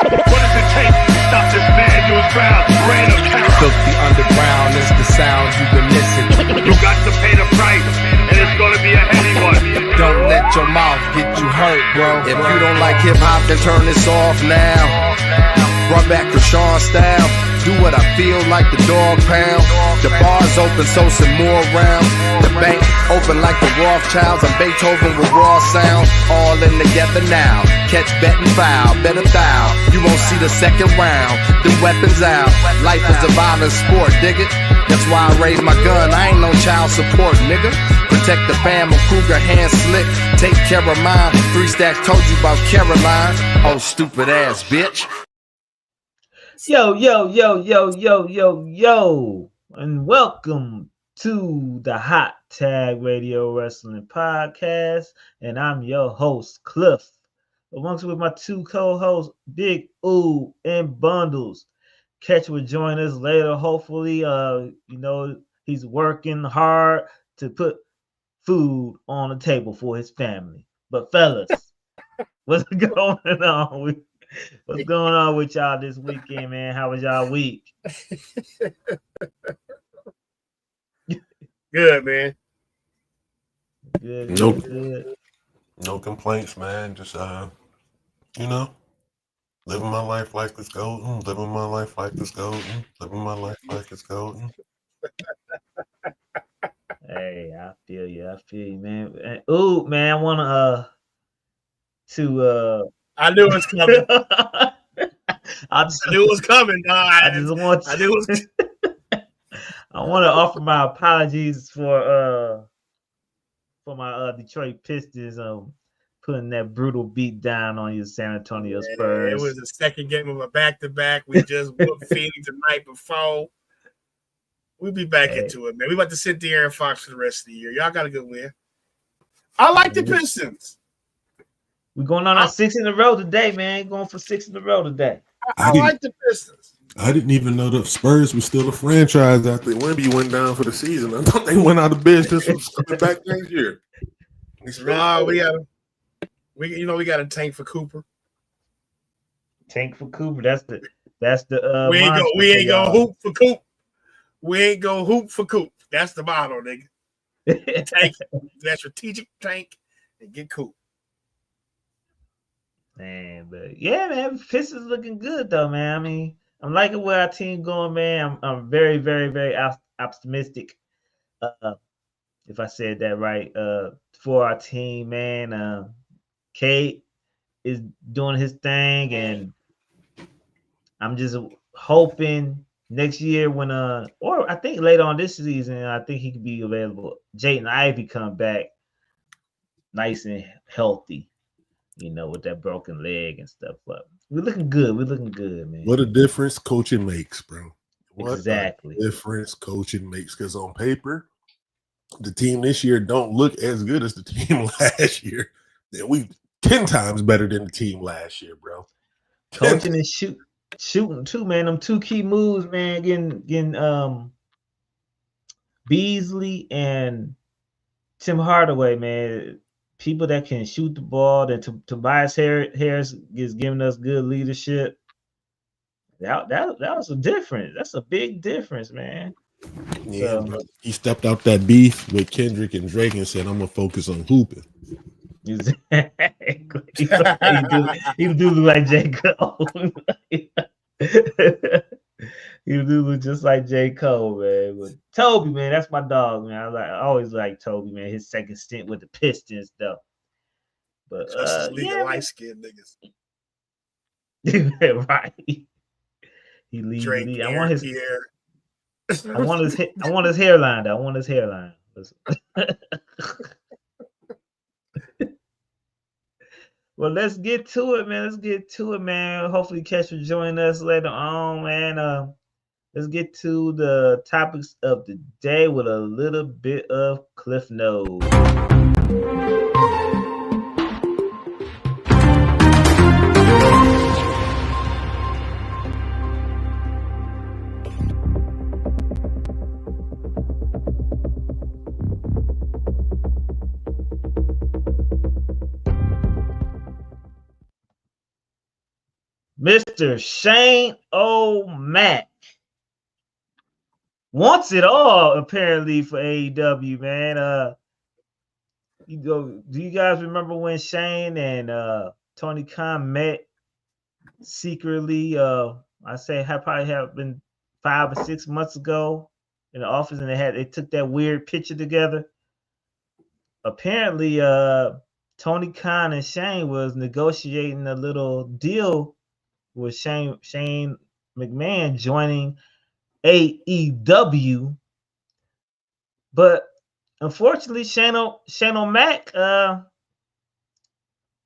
What does it take to stop this man to his ground? Reign of terror. Filthy underground is the sound you've been missing. You got to pay the price, and it's gonna be a heavy one. Don't let your mouth get you hurt, bro. If you don't like hip hop, then turn this off now. Run back to Sean style. Do what I feel like the dog pound. The bar's open, so some more rounds. The bank open like the Rothschilds. I'm Beethoven with raw sounds. All in together now. Catch, bet, and foul. Better thou. You won't see the second round. The weapons out. Life is a violent sport, dig it? That's why I raise my gun. I ain't no child support, nigga. Protect the fam of Kruger, hand slick. Take care of mine. 3 Stacks told you about Caroline. Oh, stupid ass bitch. Yo, and welcome to the Hot Tag Radio Wrestling Podcast, and I'm your host, Cliff, amongst with my 2 co-hosts, Big Ooh and Bundles. Catch will join us later, hopefully. He's working hard to put food on the table for his family. But fellas, what's going on? What's going on with y'all this weekend, man? How was y'all week? Good, man. Good. No complaints, man. Just living my life like it's golden. Living my life like it's golden. Living my life like it's golden. Hey, I feel you, man. Ooh, man, I want to I knew it was coming. I knew it was coming, dog. I knew it was. I want to offer my apologies for my Detroit Pistons putting that brutal beat down on your San Antonio Spurs. It was the second game of a back-to-back. We just whooped Phoenix the night before. We'll be back into it, man. We about to sit there and Fox for the rest of the year. Y'all got a good win. I like the Pistons. We're going on our 6 in a row today, man. Going for 6 in a row today. I like the Pistons. I didn't even know the Spurs were still a franchise after Wemby went down for the season. I thought they went out of business and was coming back next year. No, we got a tank for Cooper. Tank for Cooper. That's the we ain't gonna hoop for Coop. We ain't gonna hoop for Coop. That's the motto, nigga. Tank that strategic tank and get Coop. Man, but yeah, man, Pistons looking good though, man. I mean, I'm liking where our team going, man. I'm very, very, very optimistic. If I said that right, for our team, man. Kate is doing his thing, and I'm just hoping next year when or I think later on this season, I think he could be available. Jaden Ivey come back nice and healthy. With that broken leg and stuff. But we're looking good. Man. What a difference coaching makes, bro. Exactly. Difference coaching makes. Because on paper, the team this year don't look as good as the team last year. We 10 times better than the team last year, bro. Coaching and shooting too, man. Them 2 key moves, man. Getting Beasley and Tim Hardaway, man. People that can shoot the ball, that Tobias Harris is giving us good leadership. That was a difference. That's a big difference, man. Yeah, so, he stepped out that beef with Kendrick and Drake and said, "I'm gonna focus on hooping." Exactly. He do look like J. Cole. He do look just like J. Cole, man. But Toby, man, that's my dog, man. I always like Toby, man. His second stint with the Pistons, though. But light-skinned niggas. Right. He leaves. Drake, I want his hairline, though. I want his hairline. Well, let's get to it, man. Hopefully, Cash will join us later on, man. Let's get to the topics of the day with a little bit of Cliff Notes. Mr. Shane O'Mac wants it all apparently for AEW, man. Do you guys remember when Shane and Tony Khan met secretly? I say probably have been 5 or 6 months ago in the office, and they took that weird picture together. Apparently, Tony Khan and Shane was negotiating a little deal with Shane McMahon joining AEW, but unfortunately, Shane O'Mac,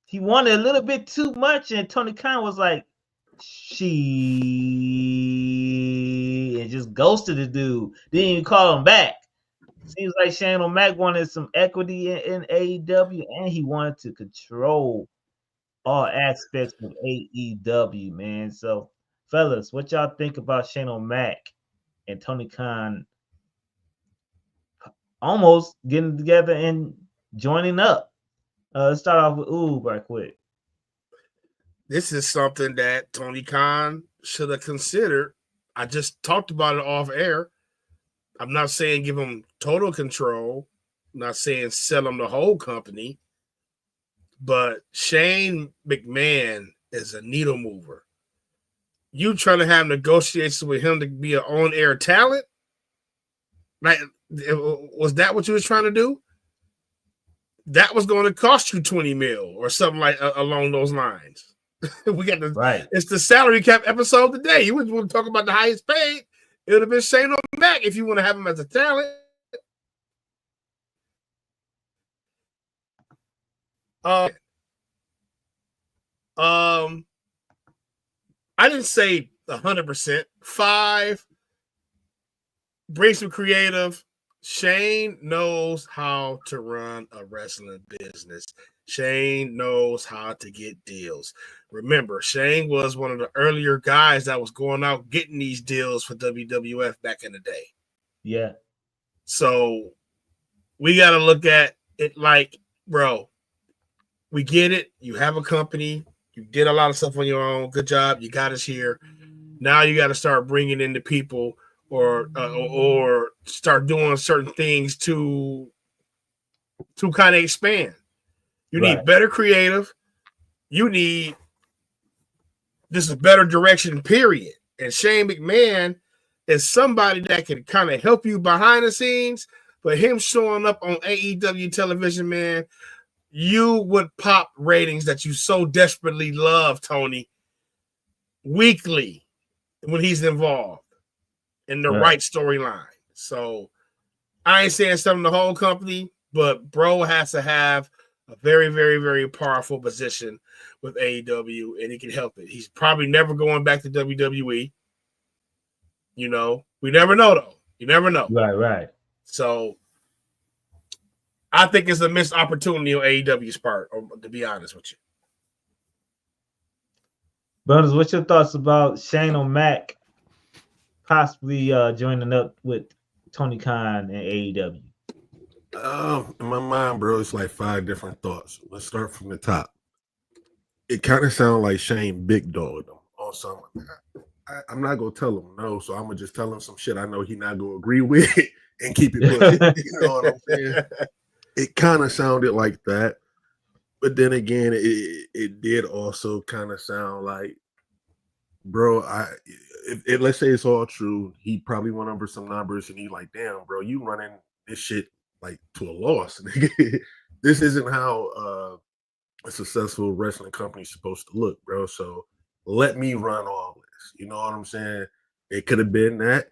he wanted a little bit too much, and Tony Khan was like, and just ghosted the dude. Didn't even call him back. Seems like Shane O'Mac wanted some equity in AEW, and he wanted to control all aspects of AEW, man. So, fellas, what y'all think about Shane O'Mac and Tony Khan almost getting together and joining up? Let's start off with right quick. This is something that Tony Khan should have considered. I just talked about it off air. I'm not saying give him total control. I'm not saying sell him the whole company. But Shane McMahon is a needle mover. You trying to have negotiations with him to be an on-air talent? Like, was that what you was trying to do? That was going to cost you $20 million or something like along those lines. We got the right. It's the salary cap episode today. You wouldn't want to talk about the highest paid. It would have been Shane O'Mac if you want to have him as a talent. I didn't say 100%. 5. Bring some creative. Shane knows how to run a wrestling business. Shane knows how to get deals. Remember, Shane was one of the earlier guys that was going out getting these deals for WWF back in the day. Yeah. So we got to look at it like, bro, we get it. You have a company. You did a lot of stuff on your own. Good job. You got us here. Now you got to start bringing in the people or start doing certain things to kind of expand. You need better creative. You need just a better direction, period. And Shane McMahon is somebody that can kind of help you behind the scenes, but him showing up on AEW television, man, you would pop ratings that you so desperately love, Tony, weekly when he's involved in the right storyline. So I ain't saying something the whole company, but bro has to have a very, very, very powerful position with AEW, and he can help it. He's probably never going back to WWE. You know, we never know, though. You never know. Right. So I think it's a missed opportunity on AEW's part, to be honest with you. Brothers, what's your thoughts about Shane O'Mac possibly joining up with Tony Khan and AEW? In my mind, bro, it's like 5 different thoughts. Let's start from the top. It kind of sounds like Shane big dogged him on something. I'm not gonna tell him no, so I'm gonna just tell him some shit I know he not gonna agree with and keep it pushing. You know what I'm saying? It kind of sounded like that, but then again, it did also kind of sound like, bro, if let's say it's all true, he probably went over some numbers and he like, damn, bro, you running this shit like to a loss. This isn't how a successful wrestling company is supposed to look, bro. So let me run all this. You know what I'm saying? It could have been that.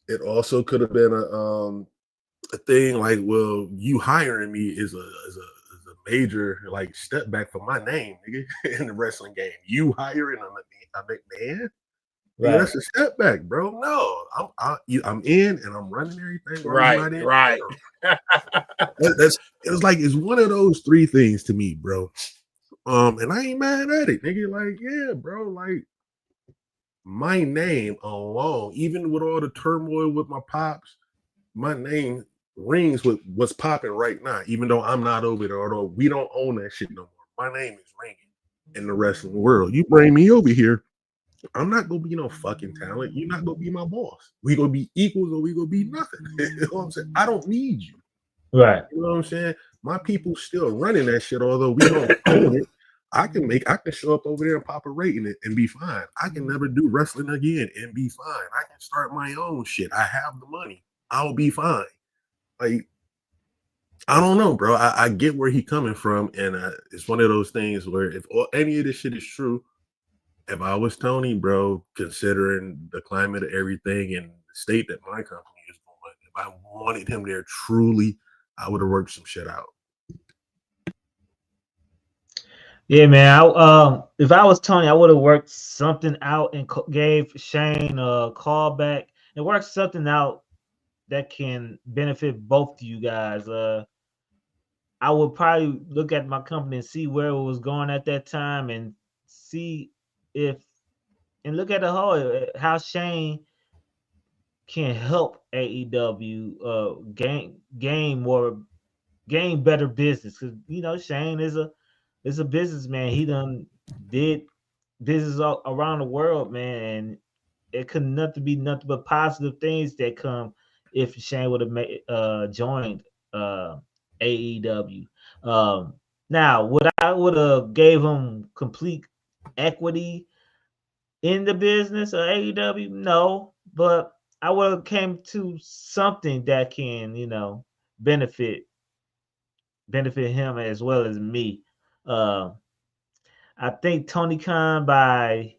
It also could have been a thing like, well, you hiring me is a major like step back for my name, nigga, in the wrestling game. You hiring a McMahon? Yeah, that's a step back, bro. No, I'm in and I'm running everything. Right. It was like it's one of those 3 things to me, bro. And I ain't mad at it, nigga. Like, yeah, bro. Like, my name alone, even with all the turmoil with my pops, my name rings with what's popping right now. Even though I'm not over there, although we don't own that shit no more, my name is ringing in the wrestling world. You bring me over here, I'm not gonna be no fucking talent. You're not gonna be my boss. We gonna be equals or we gonna be nothing. You know what I'm saying? I don't need you. Right. You know what I'm saying? My people still running that shit, although we don't own it. I can show up over there and pop a rating it and be fine. I can never do wrestling again and be fine. I can start my own shit. I have the money. I'll be fine. Like, I don't know, bro. I get where he coming from, and it's one of those things where if any of this shit is true, if I was Tony, bro, considering the climate of everything and the state that my company is going, if I wanted him there truly, I would have worked some shit out. Yeah, man. If I was Tony, I would have worked something out and gave Shane a call back and worked something out that can benefit both of you guys. I would probably look at my company and see where it was going at that time and see and look at the whole how Shane can help AEW gain better business, because Shane is a businessman. He done did business around the world, man, and it could be nothing but positive things that come if Shane would have joined AEW. Now, would have gave him complete equity in the business of AEW? No, but I would have came to something that can, benefit him as well as me. I think Tony Khan, by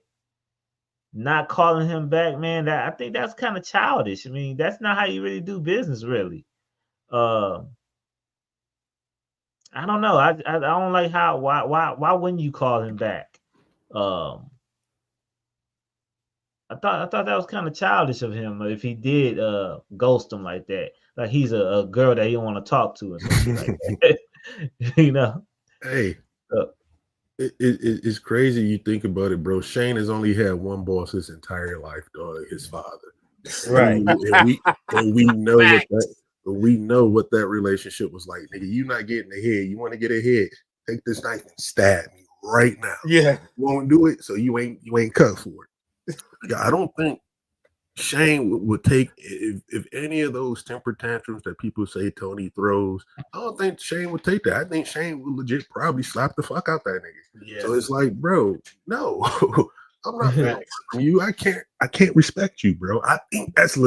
not calling him back, man, I think that's kind of childish. I mean, that's not how you really do business, really. I don't know. I don't like why wouldn't you call him back? I thought that was kind of childish of him if he did ghost him like that. Like he's a girl that he don't want to talk to or something like that. Hey, it's crazy you think about it, bro. Shane has only had one boss his entire life, dog, his father. Right. And we know what that relationship was like. Nigga, you not getting ahead. You want to get ahead, take this knife and stab me right now. Yeah. You won't do it, so you ain't cut for it. I don't think Shane would take if any of those temper tantrums that people say Tony throws. I don't think Shane would take that. I think Shane would legit probably slap the fuck out that nigga. Yeah. So it's like, bro, no, I'm not from you. I can't respect you, bro. I think that's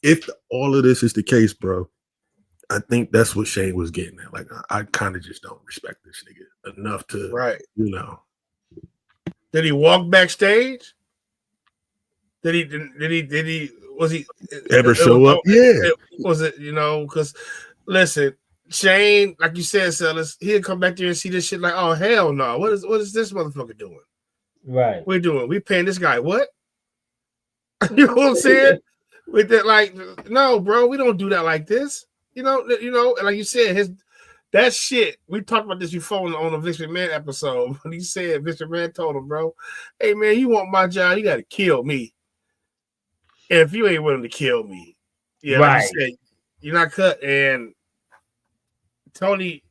if all of this is the case, bro. I think that's what Shane was getting at. Like, I kind of just don't respect this nigga enough to, right. Did he walk backstage? Was he ever show up? Yeah. Was it, because listen, Shane, like you said, Sellers, he'll come back there and see this shit like, oh, hell no. What is this motherfucker doing? Right. We're doing, we paying this guy what? You know what I'm saying? With that, like, no, bro, we don't do that like this. And like you said, that shit, we talked about this before on the Vince McMahon episode. When he said, Vince McMahon told him, bro, hey, man, you want my job, you got to kill me. And if you ain't willing to kill me, yeah, right. Like you said, you're not cut. And Tony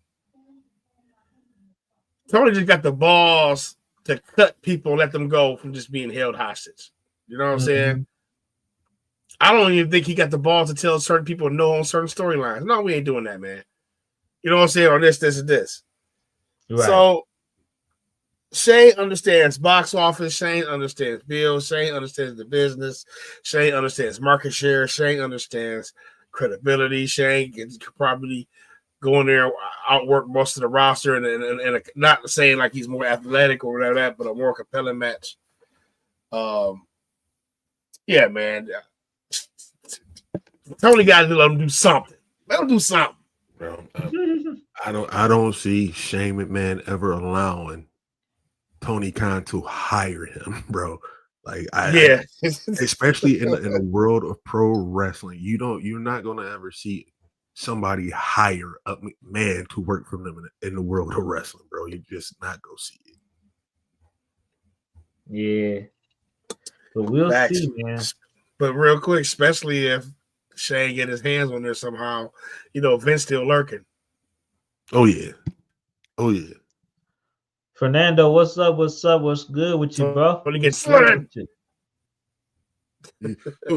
just got the balls to cut people and let them go from just being held hostage. You know what I'm saying? I don't even think he got the balls to tell certain people no on certain storylines. No, we ain't doing that, man. You know what I'm saying? On this, and this. Right. So Shane understands box office. Shane understands bills. Shane understands the business. Shane understands market share. Shane understands credibility. Shane can probably go in there, outwork most of the roster, and not saying like he's more athletic or whatever that, but a more compelling match. Yeah, man. Tony got to let him do something. Let him do something. Bro, I don't see Shane McMahon ever allowing Tony Khan to hire him, bro. Like, especially in the world of pro wrestling, you're not gonna ever see somebody hire a man to work for them in the world of wrestling, bro. You just not go see it. Yeah, but we'll see, man. But real quick, especially if Shane get his hands on there somehow, Vince still lurking. Oh yeah. Fernando, what's up? What's up? What's good with you, bro? When he gets What's good slain. with you?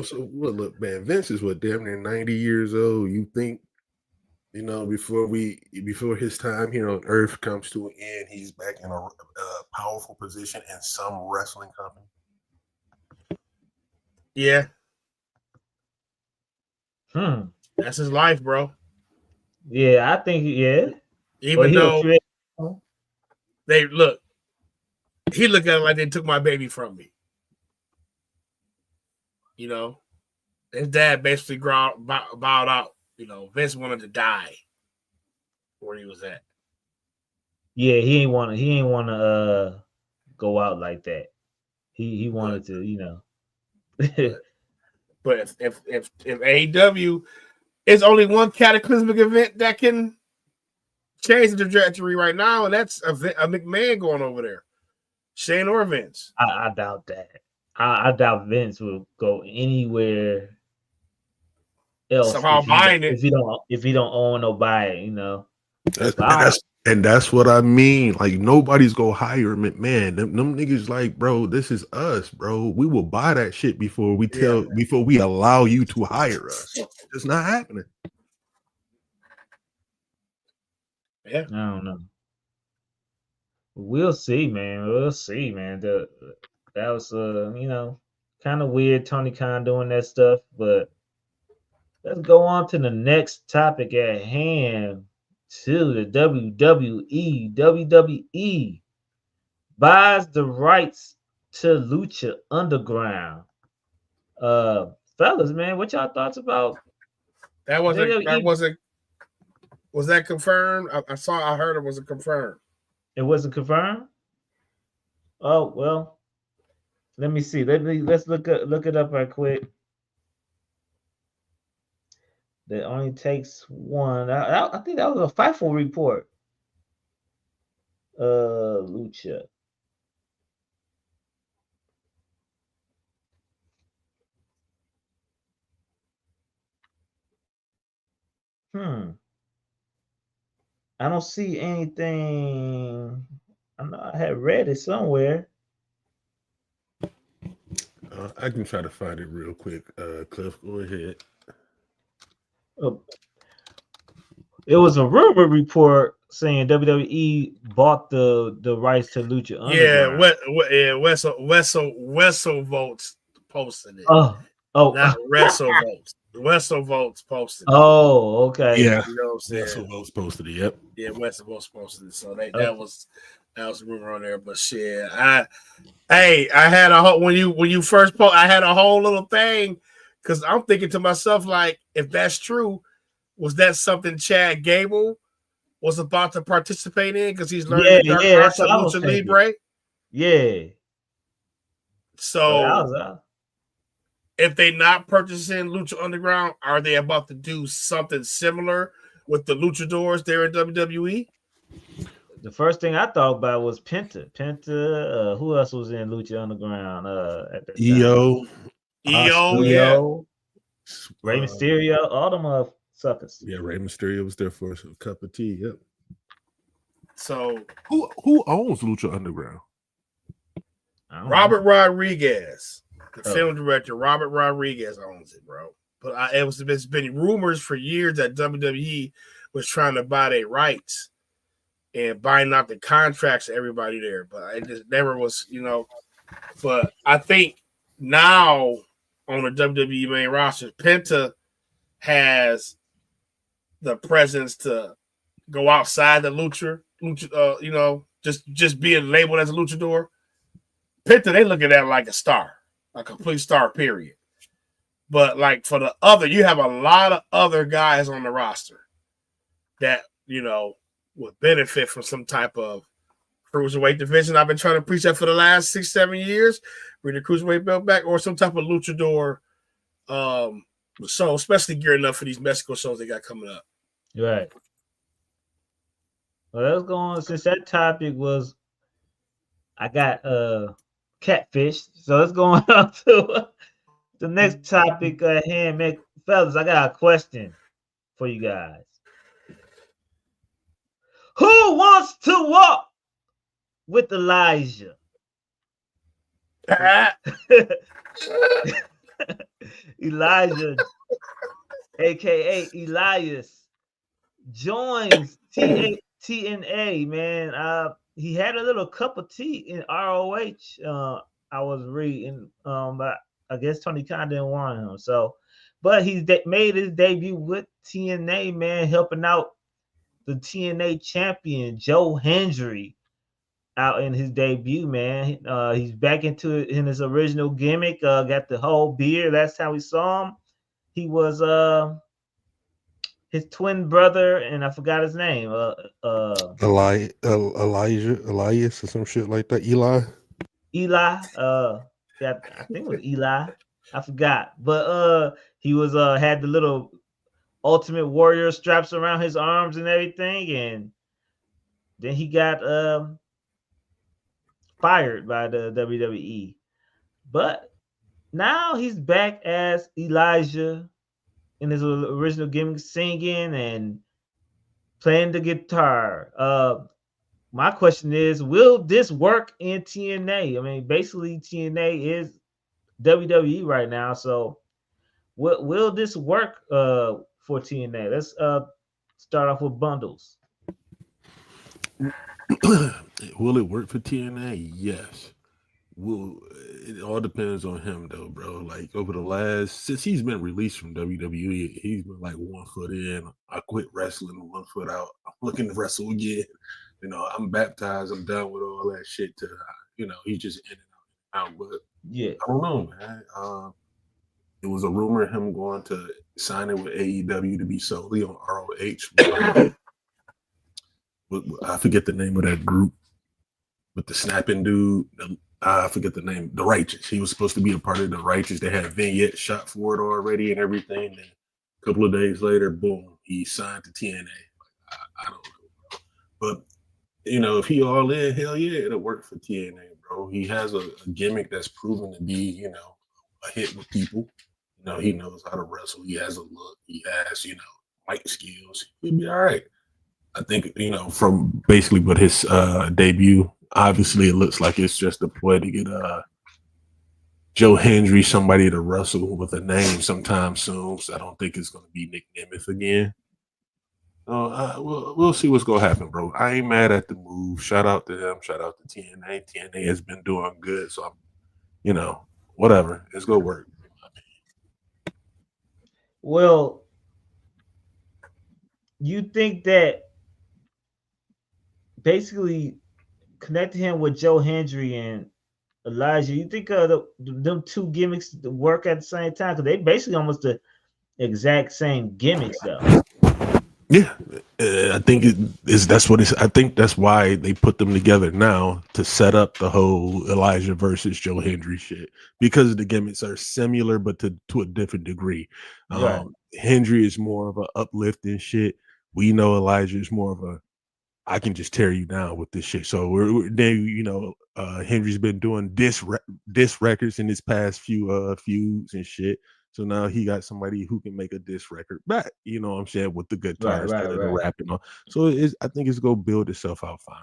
So well, look, man, Vince is what, damn near 90 years old. You think, before his time here on Earth comes to an end, he's back in a powerful position in some wrestling company? Yeah, That's his life, bro. Yeah, I think Even though he looked at it like they took my baby from me. His dad basically bowed out. Vince wanted to die where he was at. Yeah, he ain't want to go out like that. He wanted to, But if AEW is only one cataclysmic event that can change the trajectory right now, and that's a McMahon going over there, Shane or Vince. I doubt that. I doubt Vince will go anywhere else somehow buying it if he don't own or buy it. That's what I mean. Like, nobody's gonna hire McMahon. Them niggas like, bro, this is us, bro. We will buy that shit before we allow you to hire us. It's not happening. Yeah, I don't know. We'll see, man. We'll see, man. That was kind of weird, Tony Khan doing that stuff, but let's go on to the next topic at hand. To the WWE buys the rights to Lucha Underground. Fellas, man, what y'all thoughts about that? Was that confirmed? I heard it wasn't confirmed. It wasn't confirmed? Oh, well, let me see. Let's look it up right quick. That only takes one. I think that was a FIFO report. Lucha. I don't see anything. I know I had read it somewhere. I can try to find it real quick. Cliff, go ahead. It was a rumor report saying WWE bought the rights to Lucha Underground. Wessel Votes posted it. Oh, not Wrestle Votes. Wessel Votes posted it. Oh, okay. Yeah, you know what I'm saying? Wessel Votes posted it. Yep. Yeah, Wessel Votes posted it. So that was a rumor on there. But shit, I had a whole when you first post, I had a whole little thing. Because I'm thinking to myself, like, if that's true, was that something Chad Gable was about to participate in? Because he's learning the dark arts of Lucha Libre. Yeah. So, if they not purchasing Lucha Underground, are they about to do something similar with the Luchadors there in WWE? The first thing I thought about was Penta. Who else was in Lucha Underground at the time? EO, Rey Mysterio, all them suckers. Yeah, Rey Mysterio was there for a cup of tea. Yep. So who owns Lucha Underground? Robert Rodriguez, the film director. Robert Rodriguez owns it, bro. But it's been rumors for years that WWE was trying to buy their rights and buying out the contracts of everybody there, but it just never was, But I think now on the WWE main roster, Penta has the presence to go outside the lucha, just being labeled as a luchador. Penta, they look at that like a star, a complete star, period. But like for the other, you have a lot of other guys on the roster that, would benefit from some type of cruiserweight division. I've been trying to preach that for the last 6-7 years. Bring the cruiserweight belt back, or some type of luchador show, especially gearing up for these Mexico shows they got coming up. Right. Well, let's go on. Since that topic was, I got catfish, so let's go on to the next topic at hand, man. Fellas, I got a question for you guys. Who wants to walk with Elijah. Elijah, aka Elias, joins TNA, man. He had a little cup of tea in ROH. I was reading, but I guess Tony Khan didn't want him. So, but he's made his debut with TNA, man, helping out the TNA champion Joe Hendry out in his debut, man. He's back into it in his original gimmick. Got the whole beard. That's how we saw him. He was his twin brother, and I forgot his name. Elias or some shit like that. Eli. Yeah, I think it was Eli. I forgot, but he was had the little Ultimate Warrior straps around his arms and everything, and then he got fired by the WWE. But now he's back as Elijah in his original gimmick, singing and playing the guitar. My question is, will this work in TNA? I mean, basically TNA is WWE right now, so will this work for TNA? Let's start off with Bundles. Will it work for TNA? Yes. It all depends on him though, bro. Like over the since he's been released from WWE, he's been like 1 foot in. I quit wrestling, 1 foot out. I'm looking to wrestle again. You know, I'm baptized. I'm done with all that shit. He's just in and out. But yeah, I don't know, man. It was a rumor of him going to sign it with AEW to be solely on ROH. I forget the name of that group with the snapping dude. I forget the name. The Righteous. He was supposed to be a part of the Righteous. They had a vignette shot for it already and everything. Then a couple of days later, boom, he signed to TNA. I don't know. But, if he all in, hell yeah, it'll work for TNA, bro. He has a gimmick that's proven to be, a hit with people. He knows how to wrestle. He has a look. He has, mic skills. He'll be all right. I think, from basically with his debut, obviously it looks like it's just a ploy to get Joe Hendry, somebody to wrestle with a name sometime soon. So I don't think it's going to be Nick Nemeth again. We'll see what's going to happen, bro. I ain't mad at the move. Shout out to them. Shout out to TNA. TNA has been doing good. So, whatever. It's going to work. Well, you think that basically connecting him with Joe Hendry and Elijah, you think them two gimmicks work at the same time? Because they basically almost the exact same gimmicks, though. Yeah, I think I think that's why they put them together now to set up the whole Elijah versus Joe Hendry shit, because the gimmicks are similar but to a different degree. Right. Hendry is more of a uplifting shit. We know Elijah is more of a I can just tear you down with this shit. So Hendry's been doing diss records in his past few feuds and shit. So now he got somebody who can make a diss record back, you know what I'm saying, with the guitars that are rapping on. So I think it's going to build itself out fine.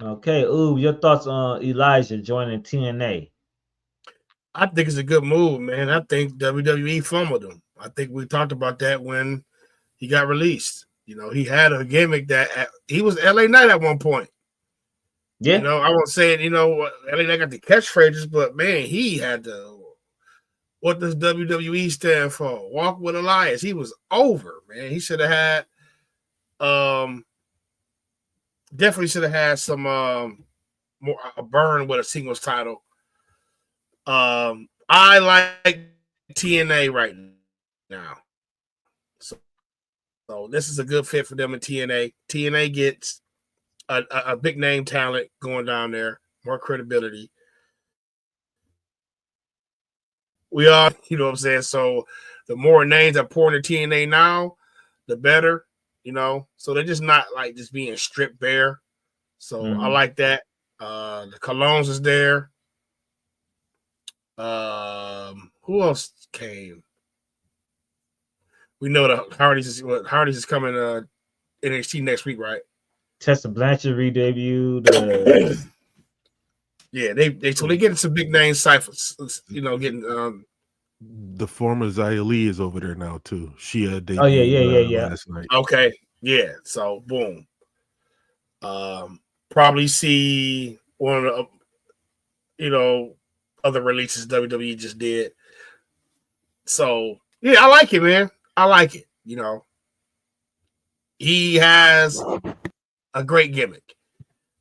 Okay, your thoughts on Elijah joining TNA? I think it's a good move, man. I think WWE fumbled him. I think we talked about that when he got released. He had a gimmick that he was LA Knight at one point. Yeah. I won't say it, LA Knight got the catchphrases, but man, he had what does WWE stand for? Walk with Elias. He was over, man. He should have had definitely should have had some more a burn with a singles title. I like TNA right now. So this is a good fit for them in TNA. TNA gets a big name talent going down there, more credibility. We are, you know what I'm saying? So the more names that pour into TNA now, the better, So they're just not like just being stripped bare. So I like that. The Colognes is there. Who else came? We know the Hardys is coming NXT next week, right? Tessa Blanchard re-debuted. Yeah, they getting some big name ciphers. You know, getting The former Xia Li is over there now too. She debuted Yeah. last night. Okay, yeah. So boom. Probably see one of the other releases WWE just did. So yeah, I like it, man. I like it. You know, he has a great gimmick.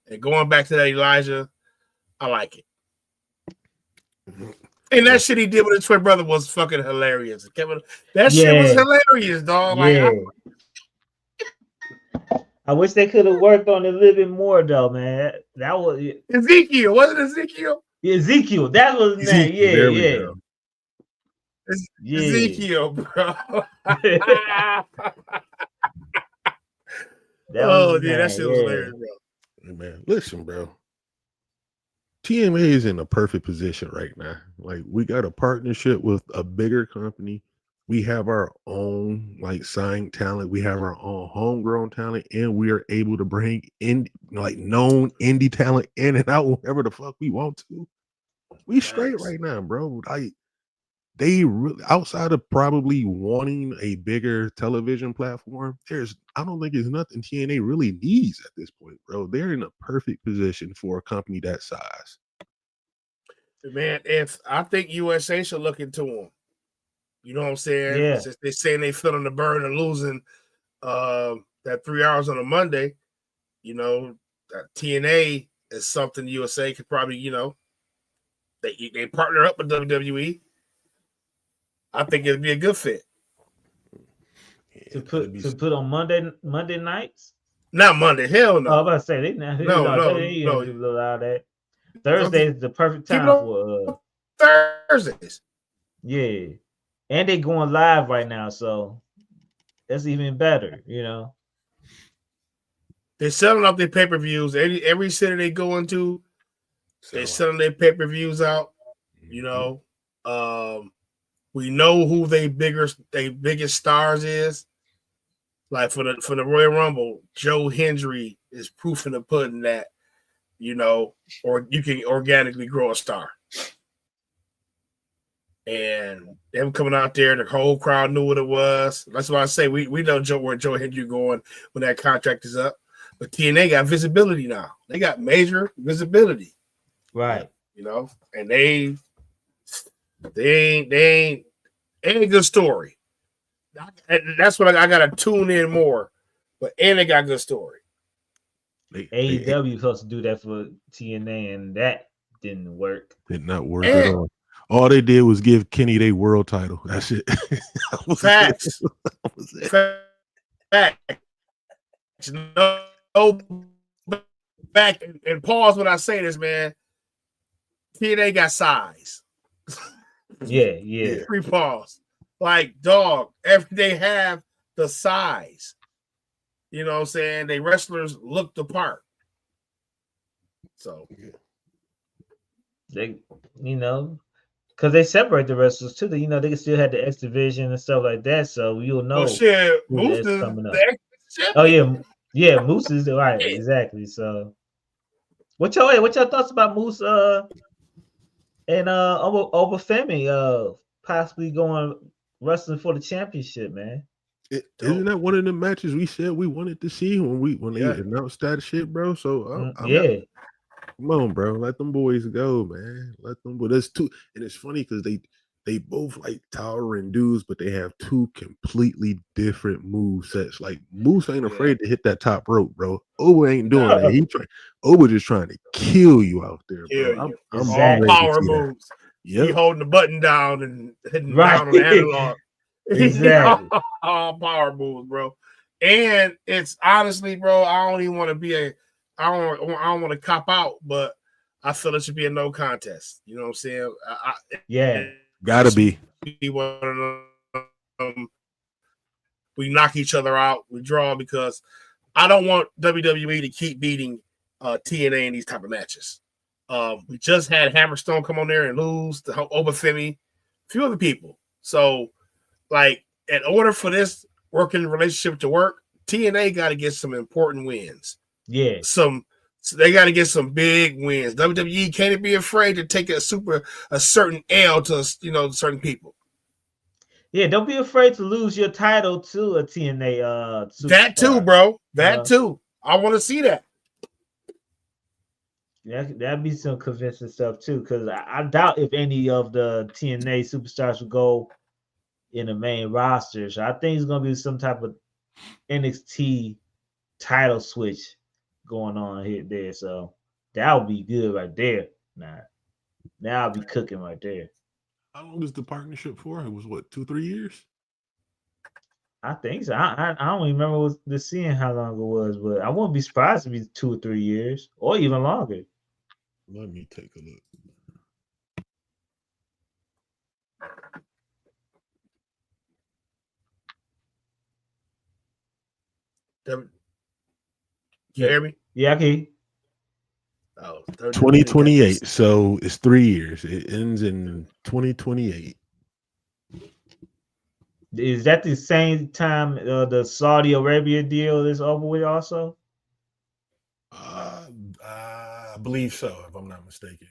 And going back to that Elijah, I like it. And that shit he did with his twin brother was fucking hilarious. That shit was hilarious, dog. Yeah. Like, I wish they could have worked on it a little bit more, though, man. That was Ezekiel. Wasn't it Ezekiel? Ezekiel. That was his name. Yeah. Ezekiel, bro. That shit was hilarious, bro. Hey, man, listen, bro. TMA is in a perfect position right now. Like, we got a partnership with a bigger company. We have our own signed talent. We have our own homegrown talent, and we are able to bring in known indie talent in and out whenever the fuck we want to. We straight right now, bro. They really, outside of probably wanting a bigger television platform, I don't think there's nothing TNA really needs at this point, bro. They're in a perfect position for a company that size. Man, if I think USA should look into them. You know what I'm saying? Yeah. Since they're saying they feeling the burn and losing that 3 hours on a Monday, that TNA is something USA could probably, they partner up with WWE. I think it'd be a good fit. To put on Monday nights? Not Monday, hell no. I was about to say they don't do a lot of that. Thursday is the perfect time for Thursdays. Yeah. And they going live right now, so that's even better, They're selling out their pay-per-views. Every city they go into, they're selling their pay-per-views out. We know who their biggest stars is. Like for the Royal Rumble, Joe Hendry is proof in the pudding that, or you can organically grow a star. And them coming out there, the whole crowd knew what it was. That's why I say we know where Joe Hendry going when that contract is up. But TNA got visibility now. They got major visibility. Right. And they ain't a good story. That's what I gotta tune in more. But they got a good story. AEW supposed to do that for TNA, and that didn't work. Did not work at all. All they did was give Kenny their world title. That's it. Facts. Facts. No, back and pause when I say this, man. TNA got size. Yeah. Free pause. Like, dog, they have the size. You know what I'm saying? They wrestlers look the part. So they, because they separate the wrestlers too. They can still have the X division and stuff like that. So you'll know. Oh shit, Moose is coming up. Oh yeah, Moose is right. Exactly. So, what's your thoughts about Moose and Obafemi possibly going wrestling for the championship, man? Isn't that one of the matches we said we wanted to see when they announced that shit, bro? So come on, bro, let them boys go, man. Let them. But there's two, and it's funny because they both like towering dudes, but they have two completely different move sets. Like Moose ain't afraid to hit that top rope, bro. Oba ain't doing that. Oba just trying to kill you out there, bro. I'm all power moves. He holding the button down and hitting down on the analog. Exactly. All power moves, bro. And it's honestly, bro, I don't even want to be I don't want to cop out, but I feel it should be a no contest. You know what I'm saying? Gotta be. We knock each other out. We draw because I don't want WWE to keep beating TNA in these type of matches. We just had Hammerstone come on there and lose to Obafemi, a few other people. So, like, in order for this working relationship to work, TNA got to get some important wins. Yeah. So they got to get some big wins. WWE can't be afraid to take a certain L to certain people. Yeah, don't be afraid to lose your title to a TNA superstar. That too, bro. That too. I want to see that. That'd be some convincing stuff too, because I doubt if any of the TNA superstars will go in the main roster. So I think it's gonna be some type of NXT title switch going on here there. So that would be good right there. Now I'll be cooking right there. How long is the partnership for? It was what, 2-3 years? I think so. I don't even remember seeing how long it was, but I wouldn't be surprised if it's 2 or 3 years or even longer. Let me take a look. You hear me? Yeah, I can. Oh, 2028. So it's 3 years. It ends in 2028. Is that the same time the Saudi Arabia deal is over with also? I believe so, if I'm not mistaken.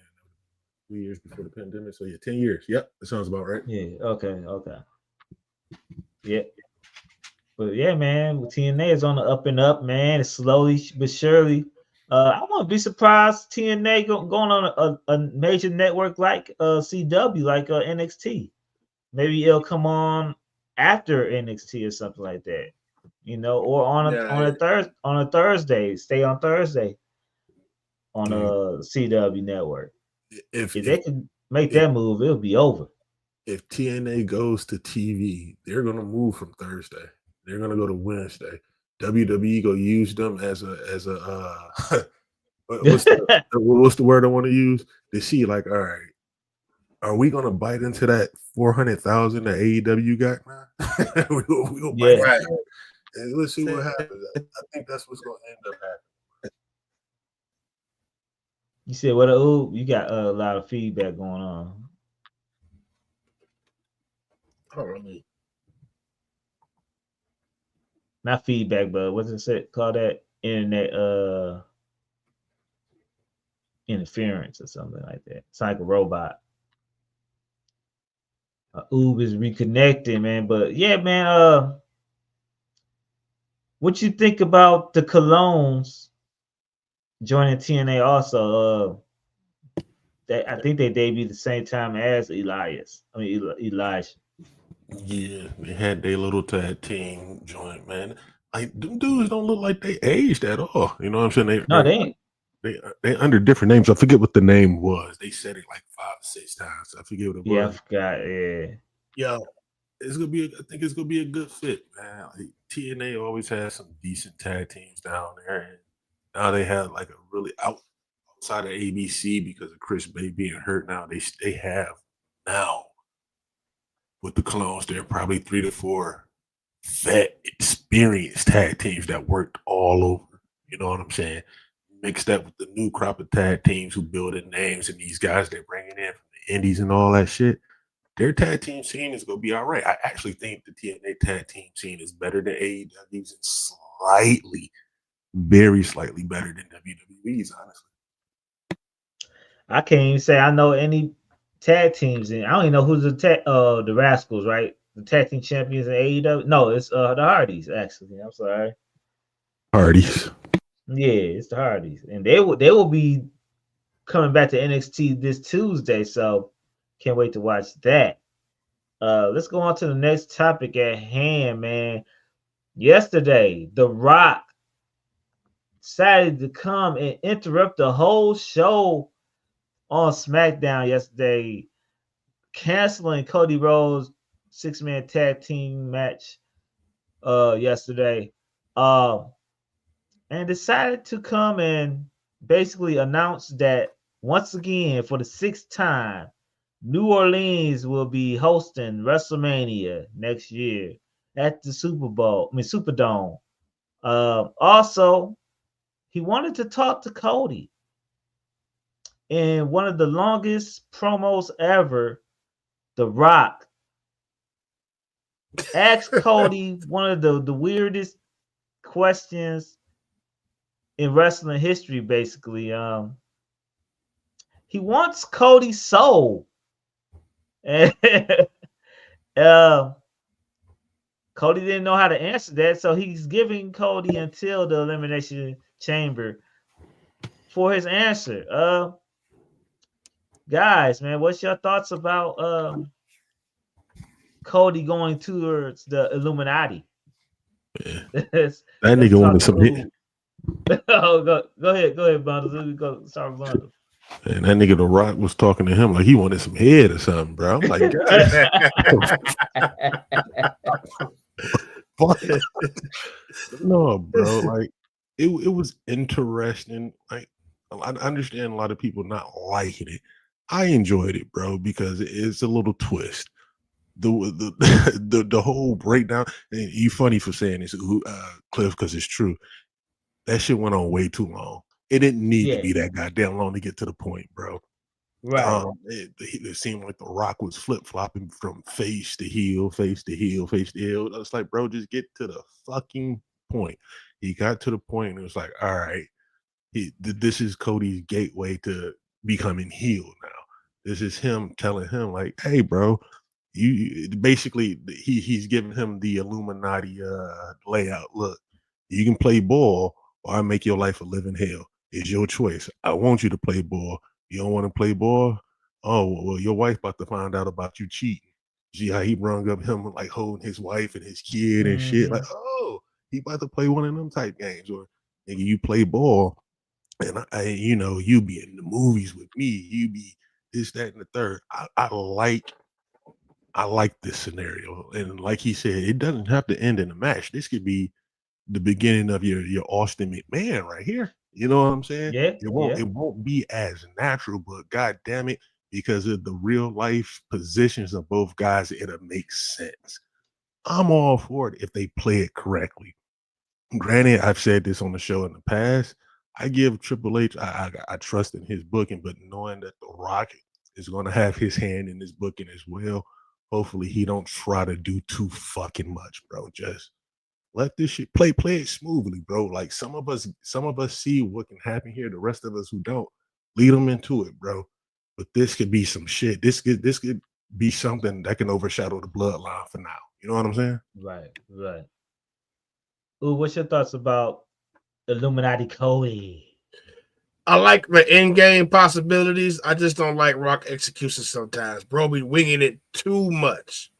2 years before the pandemic. So yeah, 10 years. Yep, that sounds about right. Yeah. Okay. Yeah. But yeah, man, TNA is on the up and up, man. It's slowly but surely. I wouldn't be surprised TNA going on a major network like CW, like NXT. Maybe it'll come on after NXT or something like that, or on a Thursday. Stay on Thursday on a CW network. If they can make that move, it'll be over. If TNA goes to TV, they're gonna move from Thursday. They're gonna go to Wednesday. WWE go use them as a what's the word I want to use? To see, like, all right, are we gonna bite into that 400,000 that AEW got now? we gonna bite into that. And let's see what happens. I think that's what's gonna end up happening. You said what? You got a lot of feedback going on. Oh, really? Not feedback, but what's it called? That internet interference or something like that. It's like a robot. Oob is reconnecting, man. But yeah, man. What you think about the Colognes joining TNA? Also, I think they debuted the same time as Elijah. Yeah, they had their little tag team joint, man. Like, them dudes don't look like they aged at all. You know what I'm saying? They ain't. They under different names. I forget what the name was. They said it like 5-6 times. I forget what it was. Yeah, I forgot. Yeah. It's gonna be. I think it's gonna be a good fit, man. Like, TNA always has some decent tag teams down there, and now they have like a really outside of ABC because of Chris Bay being hurt. Now they have now with the Colognes, they're probably 3 to 4 vet experienced tag teams that worked all over. You know what I'm saying? Mix that with the new crop of tag teams who build their names and these guys they're bringing in from the indies and all that shit. Their tag team scene is gonna be all right. I actually think the TNA tag team scene is better than AEW's and very slightly better than WWE's, honestly. I can't even say I know any tag teams, and I don't even know who's the Rascals, right? The tag team champions in AEW. No, it's the Hardys, actually. I'm sorry. Hardys. Yeah, it's the Hardys, and they will be coming back to NXT this Tuesday, so can't wait to watch that. Let's go on to the next topic at hand, man. Yesterday, The Rock decided to come and interrupt the whole show on SmackDown yesterday, canceling Cody Rhodes' 6-man tag team match yesterday, and decided to come and basically announce that once again, for the 6th time, New Orleans will be hosting WrestleMania next year at the Superdome. Also, he wanted to talk to Cody. In one of the longest promos ever, The Rock asked Cody one of the weirdest questions in wrestling history, basically. He wants Cody's soul. And Cody didn't know how to answer that, so he's giving Cody until the Elimination Chamber for his answer. Guys, man, what's your thoughts about Cody going towards the Illuminati? Yeah. Let's That nigga talk wanted some hit. through- Oh, go ahead, Bundles. Let me go start with Bundles. And that nigga The Rock was talking to him like he wanted some head or something, bro. I'm like, no, bro. Like it was interesting. Like I understand a lot of people not liking it. I enjoyed it, bro, because it's a little twist. The whole breakdown. And you funny for saying this, Cliff, because it's true. That shit went on way too long. It didn't need to be that goddamn long to get to the point, bro. Right. It seemed like The Rock was flip-flopping from face to heel, face to heel, face to heel. I was like, bro, just get to the fucking point. He got to the point and it was like, all right, this is Cody's gateway to becoming heel now. This is him telling him like, hey, bro, you basically he's giving him the Illuminati layout. Look, you can play ball or I make your life a living hell. It's your choice. I want you to play ball. You don't want to play ball? Oh, well, your wife about to find out about you cheating. See how he brung up him like holding his wife and his kid and shit. Like, oh, he about to play one of them type games. Or nigga, you play ball and you be in the movies with me. You be this, that, and the third. I like this scenario. And like he said, it doesn't have to end in a match. This could be the beginning of your Austin McMahon right here. You know what I'm saying? Yeah. It won't be as natural, but god damn it, because of the real life positions of both guys, it'll make sense. I'm all for it if they play it correctly. Granted, I've said this on the show in the past. I give Triple H, I trust in his booking, but knowing that The Rock is going to have his hand in his booking as well, hopefully he don't try to do too fucking much, bro. Just let this shit play it smoothly, bro. Like some of us see what can happen here. The rest of us who don't, lead them into it, bro. But this could be some shit. This could be something that can overshadow the bloodline for now. You know what I'm saying? Right. Ooh, what's your thoughts about Illuminati Cody? I like the in-game possibilities. I just don't like Rock execution sometimes. Bro be winging it too much.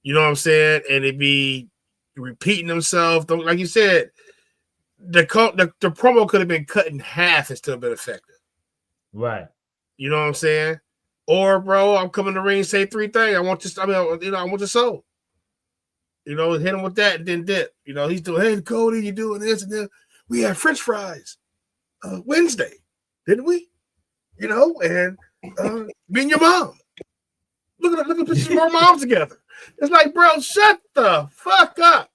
You know what I'm saying? And it be repeating himself. Like you said, the promo could have been cut in half and still been effective. Right. You know what I'm saying? Or, bro, I'm coming to the ring, say three things. I want your soul. You know, hit him with that and then dip. You know, he's doing, hey, Cody, you doing this and then we had French fries Wednesday, didn't we? You know, and me and your mom. Look at pictures of our moms together. It's like, bro, shut the fuck up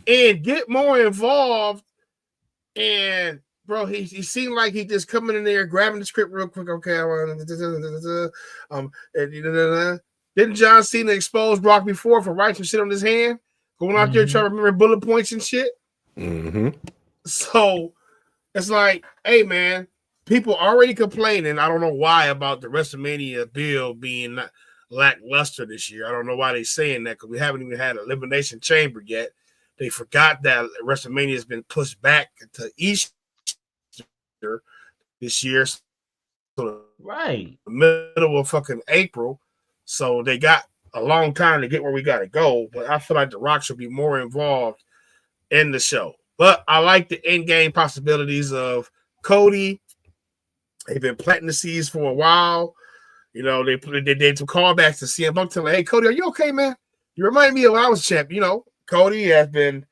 and get more involved. And bro, he seemed like he just coming in there, grabbing the script real quick. Okay, didn't John Cena expose Brock before for writing some shit on his hand, going out there trying to remember bullet points and shit? Mm-hmm. So it's like, hey man, people already complaining. I don't know why about the WrestleMania bill being not lackluster this year. I don't know why they're saying that because we haven't even had an Elimination Chamber yet. They forgot that WrestleMania has been pushed back to Easter this year, so right, the middle of fucking April. So they got a long time to get where we got to go. But I feel like The Rock should be more involved in the show. But I like the in-game possibilities of Cody. They've been planting the seeds for a while. You know, they did some callbacks to CM Punk telling, hey, Cody, are you okay, man? You remind me of when I was champ. You know, Cody has been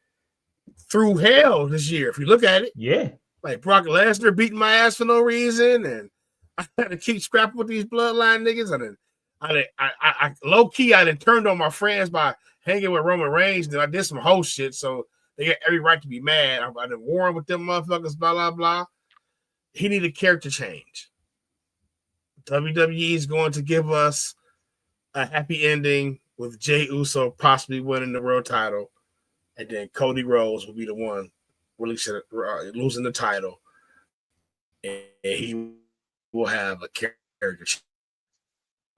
through hell this year. If you look at it. Yeah. Like Brock Lesnar beating my ass for no reason. And I had to keep scrapping with these bloodline niggas. And then I low key, I done turned on my friends by hanging with Roman Reigns. And I did some whole shit. So they got every right to be mad. I done warring with them motherfuckers, blah, blah, blah. He needed character change. WWE is going to give us a happy ending with Jey Uso possibly winning the world title. And then Cody Rhodes will be the one losing the title, and he will have a character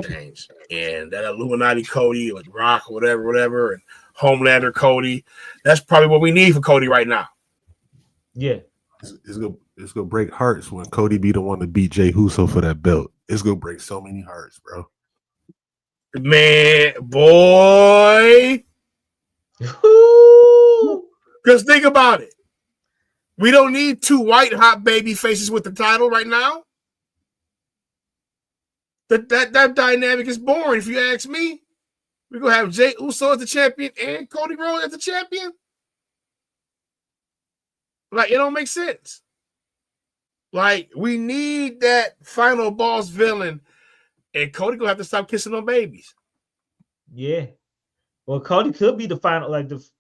change. And that Illuminati Cody, like Rock, or whatever, and Homelander Cody, that's probably what we need for Cody right now. Yeah. It's gonna break hearts when Cody be the one to beat Jey Uso for that belt. It's gonna break so many hearts, bro. Man, boy. Because think about it. We don't need two white hot baby faces with the title right now. That dynamic is boring, if you ask me. We're going to have Jey Uso as the champion and Cody Rhodes as the champion. Like, it don't make sense. Like, we need that final boss villain, and Cody going to have to stop kissing on babies. Yeah. Well, Cody could be the final, like just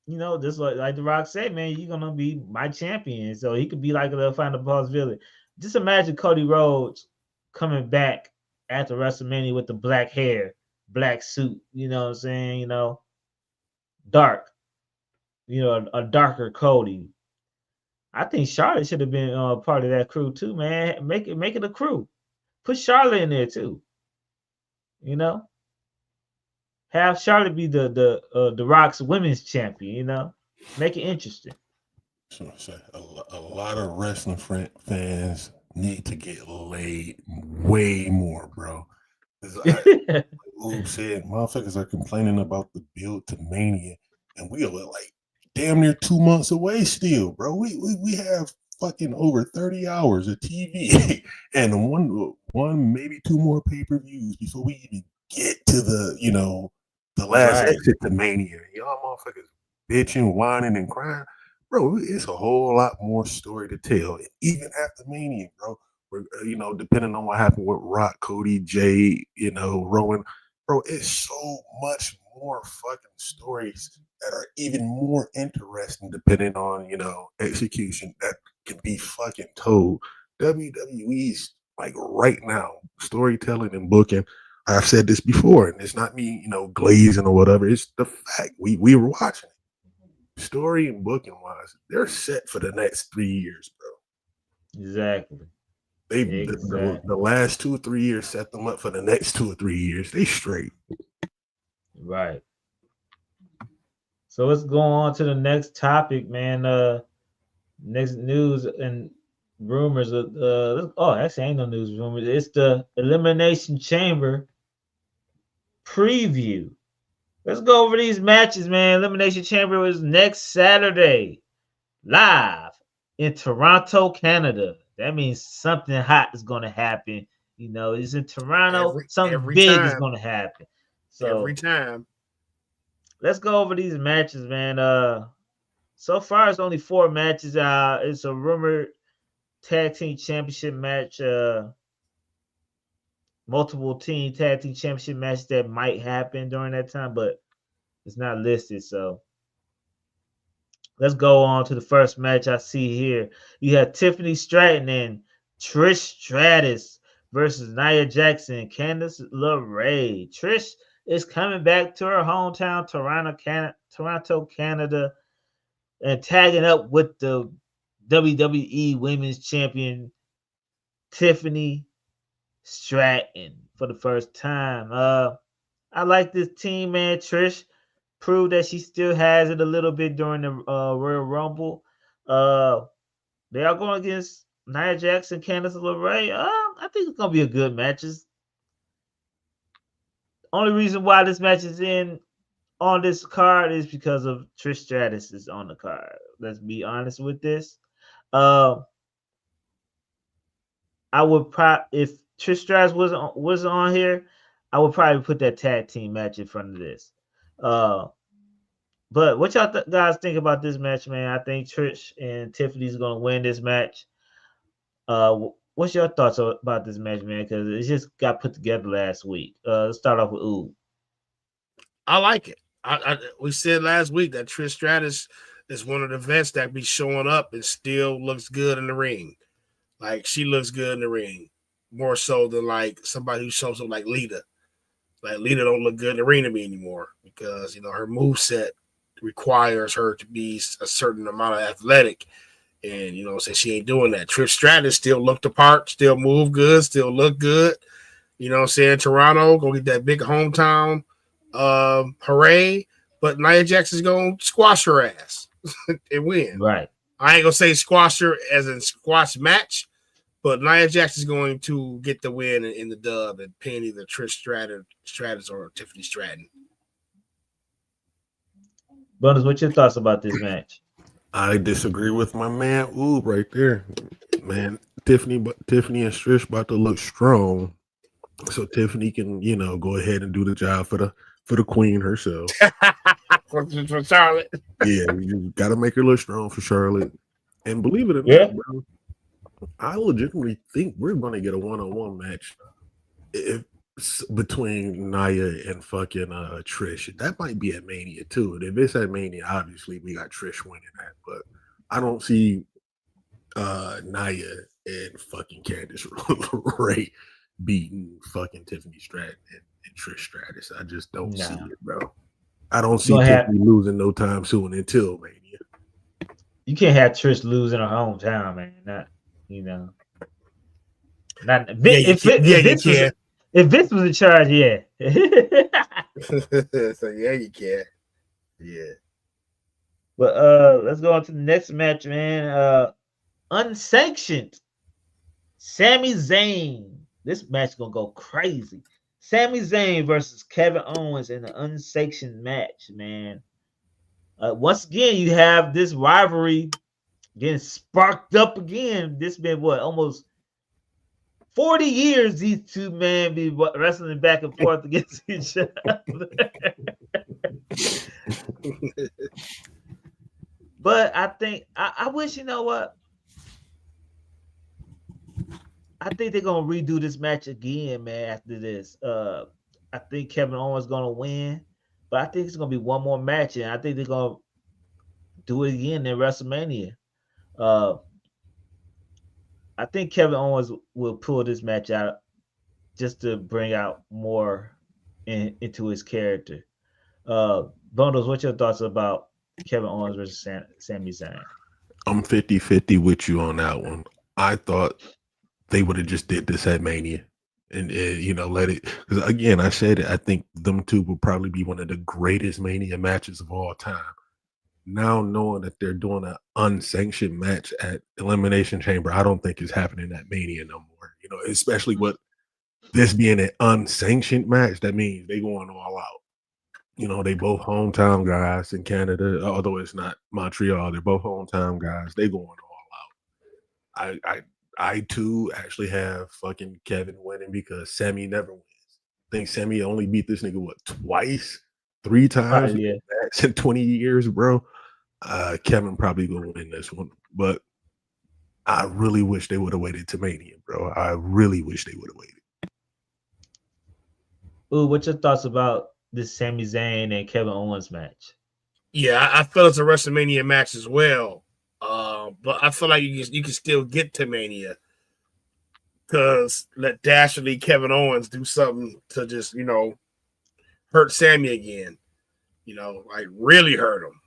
like The Rock said, man, you're gonna be my champion. So he could be like the final boss villain. Just imagine Cody Rhodes coming back after WrestleMania with the black hair, black suit, you know what I'm saying? Dark. A darker Cody. I think Charlotte should have been part of that crew too, man. Make it a crew. Put Charlotte in there too. Have Charlotte be the Rock's women's champion, make it interesting. So a lot of wrestling fans need to get laid way more, bro. Said motherfuckers are complaining about the build to Mania, and we are like damn near 2 months away still, bro. We have fucking over 30 hours of TV and one maybe two more pay-per-views before we even get to the last exit to Mania. Y'all motherfuckers bitching, whining, and crying. Bro, it's a whole lot more story to tell. Even after Mania, bro. We're, depending on what happened with Rock, Cody, Jay, Rowan. Bro, it's so much more fucking stories that are even more interesting depending on, execution that can be fucking told. WWE's like right now, storytelling and booking. I've said this before, and it's not me, glazing or whatever. It's the fact we were watching it. Story and booking wise, they're set for the next 3 years, bro. Exactly. The last 2 or 3 years set them up for the next 2 or 3 years. They straight. Right. So let's go on to the next topic, man. Next news and rumors. Actually, ain't no news rumors. It's the Elimination Chamber preview. Let's go over these matches, man. Elimination Chamber is next Saturday, live in Toronto, Canada. That means something hot is going to happen. It's in Toronto. Something big is going to happen. So every time. Let's go over these matches, man. So far, it's only 4 matches. It's a rumored tag team championship match. Multiple team tag team championship matches that might happen during that time, but it's not listed. So let's go on to the first match I see here. You have Tiffany Stratton and Trish Stratus versus Nia Jackson and Candice LeRae. Trish is coming back to her hometown, Toronto, Canada, and tagging up with the WWE Women's Champion Tiffany Stratton for the first time. I like this team, man. Trish proved that she still has it a little bit during the Royal Rumble. They are going against Nia Jackson, Candice LeRae. I think it's gonna be a good match. Only reason why this match is on this card is because of Trish Stratus is on the card. Let's be honest with this. I would if Trish Stratus wasn't on here, I would probably put that tag team match in front of this. But what y'all guys think about this match, man? I think Trish and Tiffany's gonna win this match. What's your thoughts about this match, man? Because it just got put together last week. Let's start off with Ooh. I like it. We said last week that Trish Stratus is one of the vets that be showing up and still looks good in the ring. Like, she looks good in the ring more so than like somebody who shows up like Lita. Like, Lita don't look good in the ring to me anymore because her moveset requires her to be a certain amount of athletic. And, you know, since she ain't doing that, Trish Stratus still looked the part, still move good, still look good. You know what I'm saying? Toronto, go get that big hometown hooray. But Nia Jax is going to squash her ass and win. Right. I ain't going to say squash her as in squash match, but Nia Jax is going to get the win in the dub and pin either Trish Stratus or Tiffany Stratton. Bonus, what's your thoughts about this match? I disagree with my man Oob right there. Man, Tiffany and Trish about to look strong. So Tiffany can, you know, go ahead and do the job for the queen herself. for Charlotte. Yeah, you got to make her look strong for Charlotte. And believe it or not, bro, I legitimately think we're going to get a one-on-one match between Nia and fucking Trish. That might be at Mania too. And if it's at Mania, obviously we got Trish winning that. But I don't see Nia and fucking Candice Ray beating fucking Tiffany Stratton and Trish Stratus. I just don't see it, bro. I don't see Tiffany losing no time soon until Mania. You can't have Trish lose in her hometown, man. Not, you know. Not if Vince was in charge, yeah. So yeah, you can. Yeah. But let's go on to the next match, man. Unsanctioned. Sami Zayn. This match is gonna go crazy. Sami Zayn versus Kevin Owens in an unsanctioned match, man. Once again, you have this rivalry getting sparked up again. This been what, almost 40 years these two men be wrestling back and forth against each other. But I think I wish, you know what? I think they're gonna redo this match again, man, after this. I think Kevin Owens is gonna win, but I think it's gonna be one more match, and I think they're gonna do it again in WrestleMania. I think Kevin Owens will pull this match out just to bring out more into his character. Bundles, what's your thoughts about Kevin Owens versus Sami Zayn? I'm 50-50 with you on that one. I thought they would have just did this at Mania and you know, let it, because again, I said it, I think them two will probably be one of the greatest Mania matches of all time. Now knowing that they're doing an unsanctioned match at Elimination Chamber, I don't think it's happening at Mania no more. You know, especially with this being an unsanctioned match, that means they going all out. You know, they both hometown guys in Canada, although it's not Montreal. They're both hometown guys. They going all out. I too actually have fucking Kevin winning because Sammy never wins. I think Sammy only beat this nigga twice, 3 times in 20 years, bro. Kevin probably gonna win this one, but I really wish they would have waited to Mania, bro. I really wish they would have waited. Ooh, what's your thoughts about this Sami Zayn and Kevin Owens match? Yeah, I feel it's a WrestleMania match as well. But I feel like you can still get to Mania because let Dastardly Kevin Owens do something to just, you know, hurt Sammy again. You know, like really hurt him.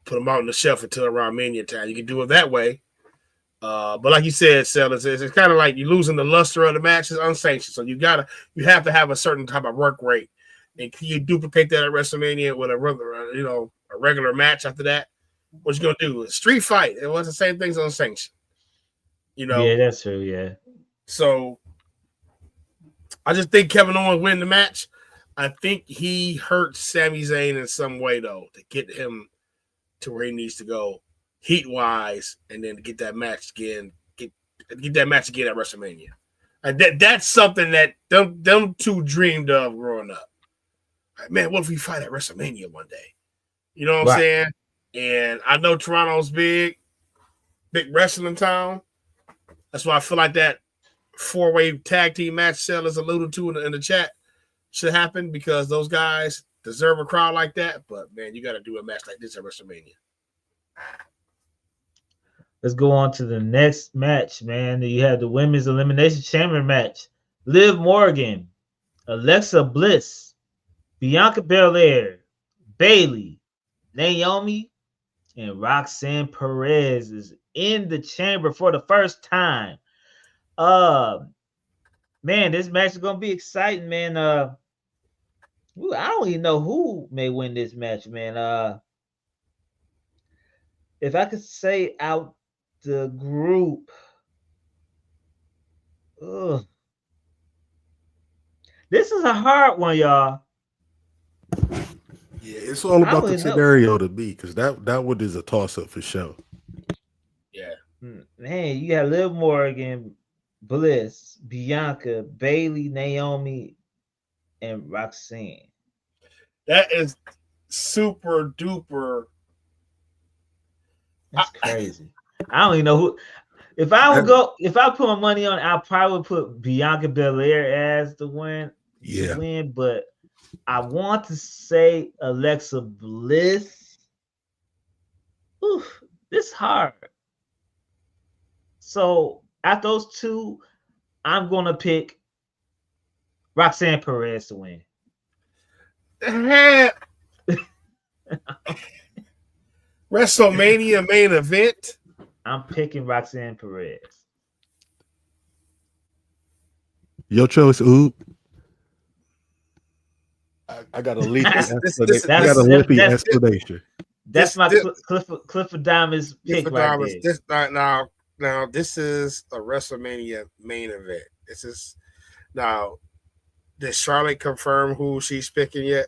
Put him out on the shelf until around Mania time. You can do it that way. But like you said, Sellers, it's kind of like you're losing the luster of the match. It's unsanctioned. So you have to have a certain type of work rate. And can you duplicate that at WrestleMania with a regular match after that? What you gonna do? A street fight. It was the same things unsanctioned. You know? Yeah, that's true, yeah. So I just think Kevin Owens win the match. I think he hurt Sami Zayn in some way, though, to get him to where he needs to go heat-wise, and then get that match again. Get that match again at WrestleMania. And that's something that them two dreamed of growing up. Like, man, what if we fight at WrestleMania one day? You know what I'm saying? And I know Toronto's big wrestling town. That's why I feel like that 4-way tag team match Sellers alluded to in the chat should happen because those guys deserve a crowd like that. But, man, you got to do a match like this at WrestleMania. Let's go on to the next match, man. You have the Women's Elimination Chamber match. Liv Morgan, Alexa Bliss, Bianca Belair, Bayley, Naomi and Roxanne Perez is in the chamber for the first time. Man, this match is gonna be exciting, man. I don't even know who may win this match, man. If I could say out the group, ugh. This is a hard one, y'all. Yeah, it's all about the know. scenario to me because that one is a toss up for sure. Yeah. Man, you got Liv Morgan, Bliss, Bianca, Bailey, Naomi, and Roxanne. That is super duper. That's crazy. I don't even know who. If I put my money on, I probably would put Bianca Belair as the win. Yeah. Win, but I want to say Alexa Bliss. Oof, this is hard. So at those two, I'm gonna pick Roxanne Perez to win. WrestleMania main event. I'm picking Roxanne Perez. Your choice, Oob. I got a leap. I got a lippy explanation. That's my Clifford Diamond's pick right there. This is a WrestleMania main event. This is now. Did Charlotte confirm who she's picking yet?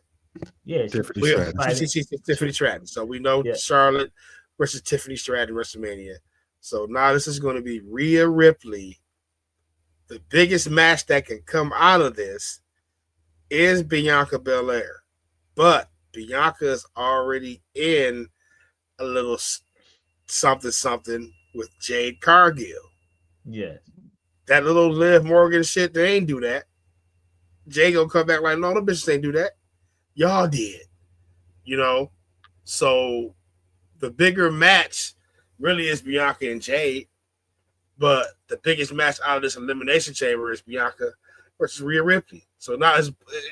Yeah, Tiffany Stratton. She's Tiffany Stratton. So we know Charlotte versus Tiffany Stratton WrestleMania. So now this is going to be Rhea Ripley. The biggest match that can come out of this is Bianca Belair. But Bianca is already in a little something with Jade Cargill. Yes. That little Liv Morgan shit, they ain't do that. Jay gonna come back like, no, the bitches ain't do that. Y'all did. So the bigger match really is Bianca and Jade, but the biggest match out of this Elimination Chamber is Bianca versus Rhea Ripley. So now,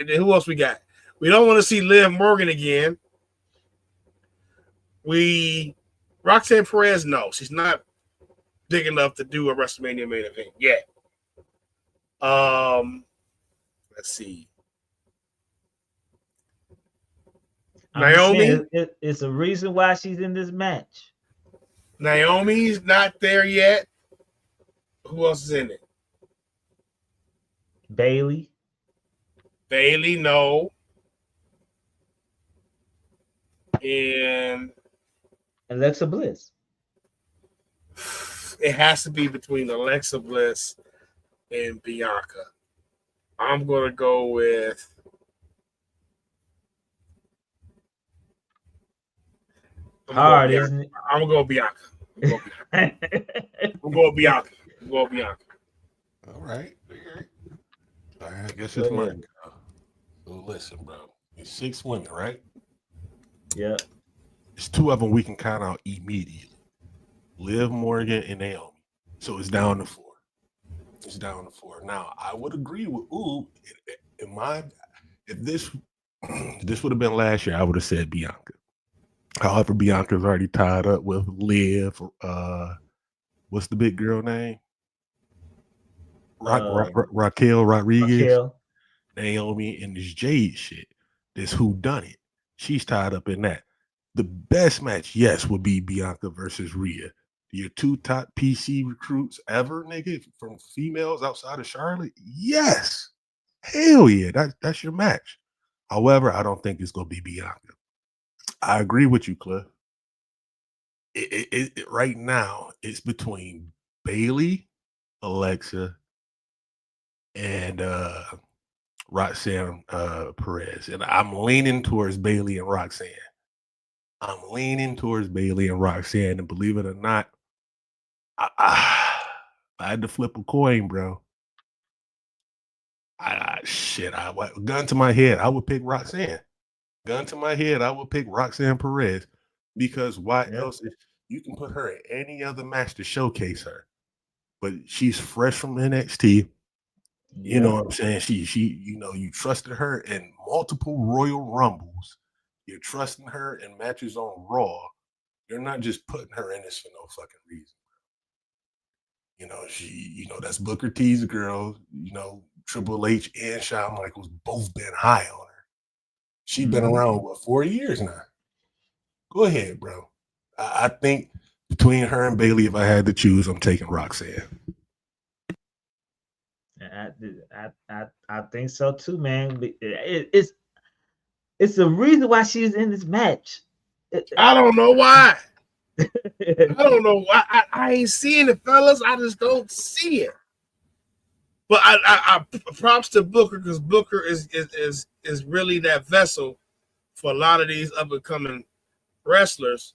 who else we got? We don't want to see Liv Morgan again. Roxanne Perez, no, she's not big enough to do a WrestleMania main event yet. Let's see. Naomi. It's a reason why she's in this match. Naomi's not there yet. Who else is in it? Bailey, no. And Alexa Bliss. It has to be between Alexa Bliss and Bianca. I'm going to go with hard, isn't it? I'm going to go Bianca. I'm going Bianca. All right. I guess it's mine. So listen, bro. It's 6 women, right? Yeah. There's 2 of them we can count out immediately. Liv Morgan and Naomi. So it's down to 4. Now, I would agree with if this would have been last year, I would have said Bianca. However, Bianca's already tied up with Liv. What's the big girl name? Raquel Rodriguez. Raquel. Naomi and this Jade shit. This who done it. She's tied up in that. The best match, yes, would be Bianca versus Rhea. Your 2 top PC recruits ever, nigga, from females outside of Charlotte? Yes. Hell yeah, that's your match. However, I don't think it's going to be Bianca. I agree with you, Cliff. It right now, it's between Bailey, Alexa, and Roxanne Perez. And I'm leaning towards Bailey and Roxanne. And believe it or not, I had to flip a coin, bro. Gun to my head, I would pick Roxanne. Perez, because why else? You can put her in any other match to showcase her, but she's fresh from NXT. You know what I'm saying? She, you trusted her in multiple Royal Rumbles. You're trusting her in matches on Raw. You're not just putting her in this for no fucking reason. That's Booker T's girl. Triple H and Shawn Michaels both been high on her. She's been around, 4 years now? Go ahead, bro. I think between her and Bayley, if I had to choose, I'm taking Roxanne. I think so too, man. It's the reason why she's in this match. I don't know why. I don't know why. I ain't seeing it, fellas. I just don't see it. But I props to Booker, because Booker is really that vessel for a lot of these up and coming wrestlers.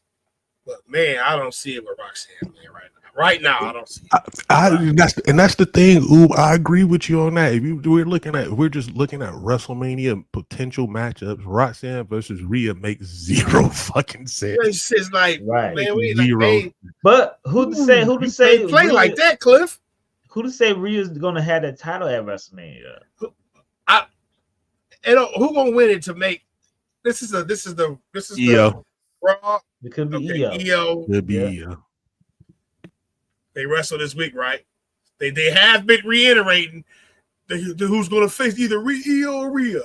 But man, I don't see it with Roxanne, man, right now. Right now, I don't see it. That's the thing. Ooh, I agree with you on that. We're just looking at WrestleMania potential matchups. Roxanne versus Rhea makes zero fucking sense. It's just like, right. Man, zero. But who to say they play Rhea, like that, Cliff? Who to say Rhea's gonna have that title at WrestleMania? Who gonna win it to make this is the EO. Raw. It could be Okay, EO. Could be EO. They wrestle this week, right? They have been reiterating who's going to face either EO or Rhea.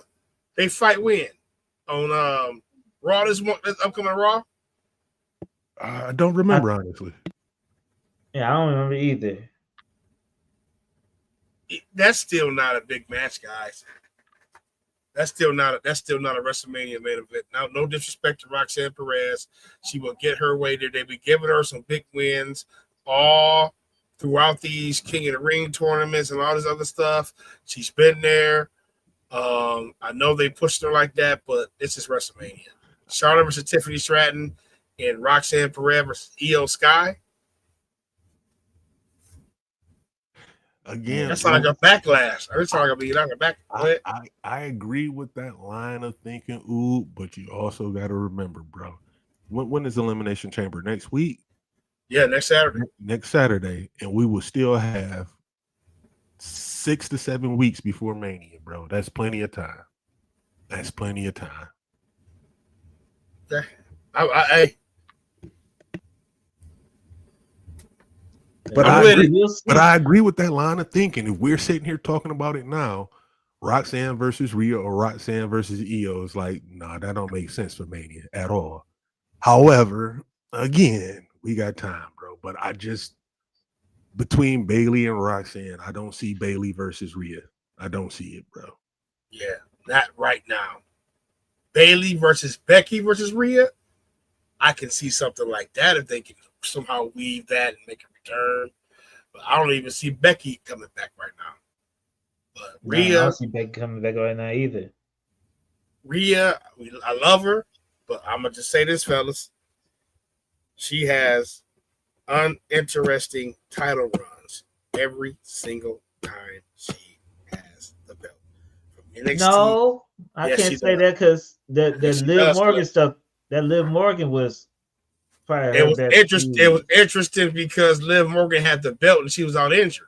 They fight when on Raw this upcoming Raw. I don't remember honestly. Yeah, I don't remember either. That's still not a big match, guys. That's still not a WrestleMania main event. Now, no disrespect to Roxanne Perez, she will get her way there. They've been giving her some big wins all throughout these King of the Ring tournaments and all this other stuff. She's been there. I know they pushed her like that, but this is WrestleMania. Charlotte versus Tiffany Stratton and Roxanne Perez versus Io Sky. Again, that's like a backlash. It's like a back. I agree with that line of thinking, ooh, but you also got to remember, bro. When is Elimination Chamber? Next week? Yeah, next Saturday. Next Saturday, and we will still have 6 to 7 weeks before Mania, bro. That's plenty of time. Okay. But I agree with that line of thinking. If we're sitting here talking about it now, Roxanne versus Rhea or Roxanne versus Io is like, nah, that don't make sense for Mania at all. However, again, we got time, bro. But I just, between Bayley and Roxanne, I don't see Bayley versus Rhea. I don't see it, bro. Yeah, not right now. Bayley versus Becky versus Rhea, I can see something like that if they can somehow weave that and make a return. But I don't even see Becky coming back right now. But Rhea, I don't see Becky coming back right now either. Rhea, I love her, but I'm gonna just say this, fellas. She has uninteresting title runs every single time she has the belt. From NXT, no, I can't say that because the Liv Morgan stuff. That Liv Morgan was probably it was interesting because Liv Morgan had the belt and she was out injured.